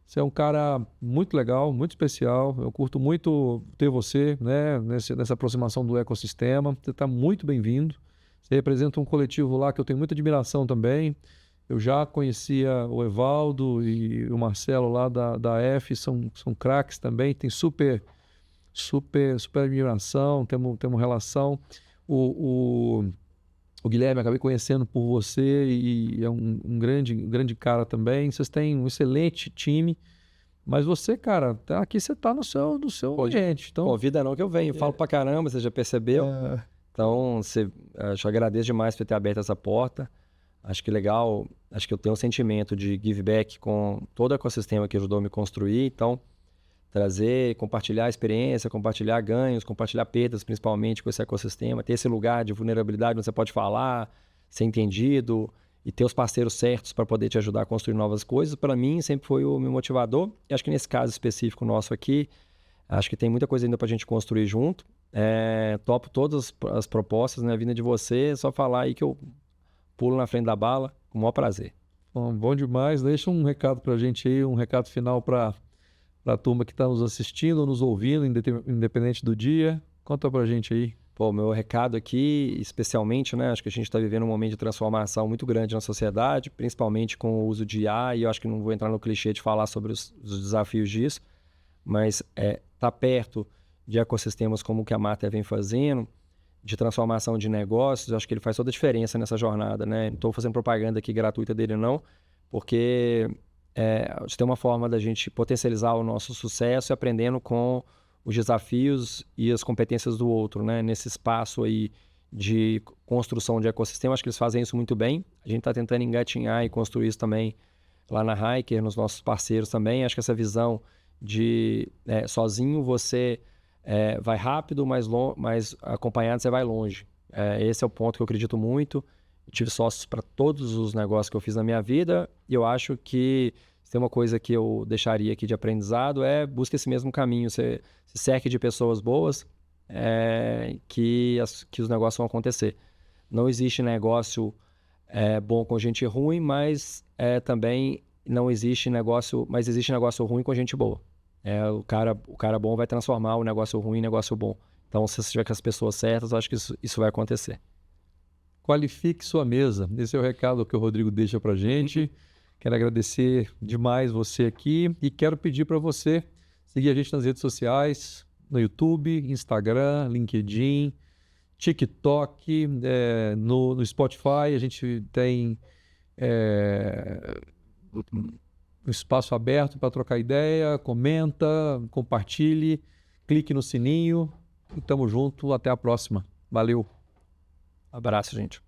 Speaker 1: Você é um cara muito legal, muito especial. Eu curto muito ter você, né, nessa aproximação do ecossistema. Você está muito bem-vindo. Você representa um coletivo lá que eu tenho muita admiração também. Eu já conhecia o Evaldo e o Marcelo lá da F, são craques também, tem super admiração, temos relação. O Guilherme, acabei conhecendo por você e é um grande cara também. Vocês têm um excelente time, mas você, cara, aqui você está no seu ambiente. Então,
Speaker 2: convida não que eu venho, falo pra caramba, você já percebeu. Então, eu agradeço demais por ter aberto essa porta. Acho que legal, acho que eu tenho um sentimento de give back com todo o ecossistema que ajudou a me construir. Então, trazer, compartilhar a experiência, compartilhar ganhos, compartilhar perdas, principalmente com esse ecossistema, ter esse lugar de vulnerabilidade onde você pode falar, ser entendido e ter os parceiros certos para poder te ajudar a construir novas coisas, para mim sempre foi o meu motivador. E acho que nesse caso específico nosso aqui, acho que tem muita coisa ainda para a gente construir junto. Topo todas as propostas, né? Vinda de você, é só falar aí que eu pulo na frente da bala, com o maior prazer.
Speaker 1: Bom demais. Deixa um recado para a gente aí, um recado final para a turma que está nos assistindo ou nos ouvindo, independente do dia. Conta para a gente aí.
Speaker 2: Meu recado aqui, especialmente, né? Acho que a gente está vivendo um momento de transformação muito grande na sociedade, principalmente com o uso de IA, e eu acho que não vou entrar no clichê de falar sobre os desafios disso, mas tá perto de ecossistemas como o que a Mater vem fazendo, de transformação de negócios. Eu acho que ele faz toda a diferença nessa jornada, né? Não estou fazendo propaganda aqui gratuita dele, não, porque tem uma forma da gente potencializar o nosso sucesso aprendendo com os desafios e as competências do outro, né? Nesse espaço aí de construção de ecossistema, acho que eles fazem isso muito bem. A gente está tentando engatinhar e construir isso também lá na Hiker, nos nossos parceiros também. Acho que essa visão de sozinho você vai rápido, mas acompanhado você vai longe. Esse é o ponto que eu acredito muito. Eu tive sócios para todos os negócios que eu fiz na minha vida e eu acho que se tem uma coisa que eu deixaria aqui de aprendizado busque esse mesmo caminho. Você se cerque de pessoas boas que os negócios vão acontecer. Não existe negócio bom com gente ruim, mas também não existe negócio, mas existe negócio ruim com gente boa. O cara bom vai transformar o negócio ruim em negócio bom. Então, se você estiver com as pessoas certas, eu acho que isso vai acontecer.
Speaker 1: Qualifique sua mesa. Esse é o recado que o Rodrigo deixa pra gente. Quero agradecer demais você aqui e quero pedir para você seguir a gente nas redes sociais, no YouTube, Instagram, LinkedIn, TikTok, no Spotify. A gente tem um espaço aberto para trocar ideia, comenta, compartilhe, clique no sininho e tamo junto, até a próxima. Valeu.
Speaker 2: Abraço, gente.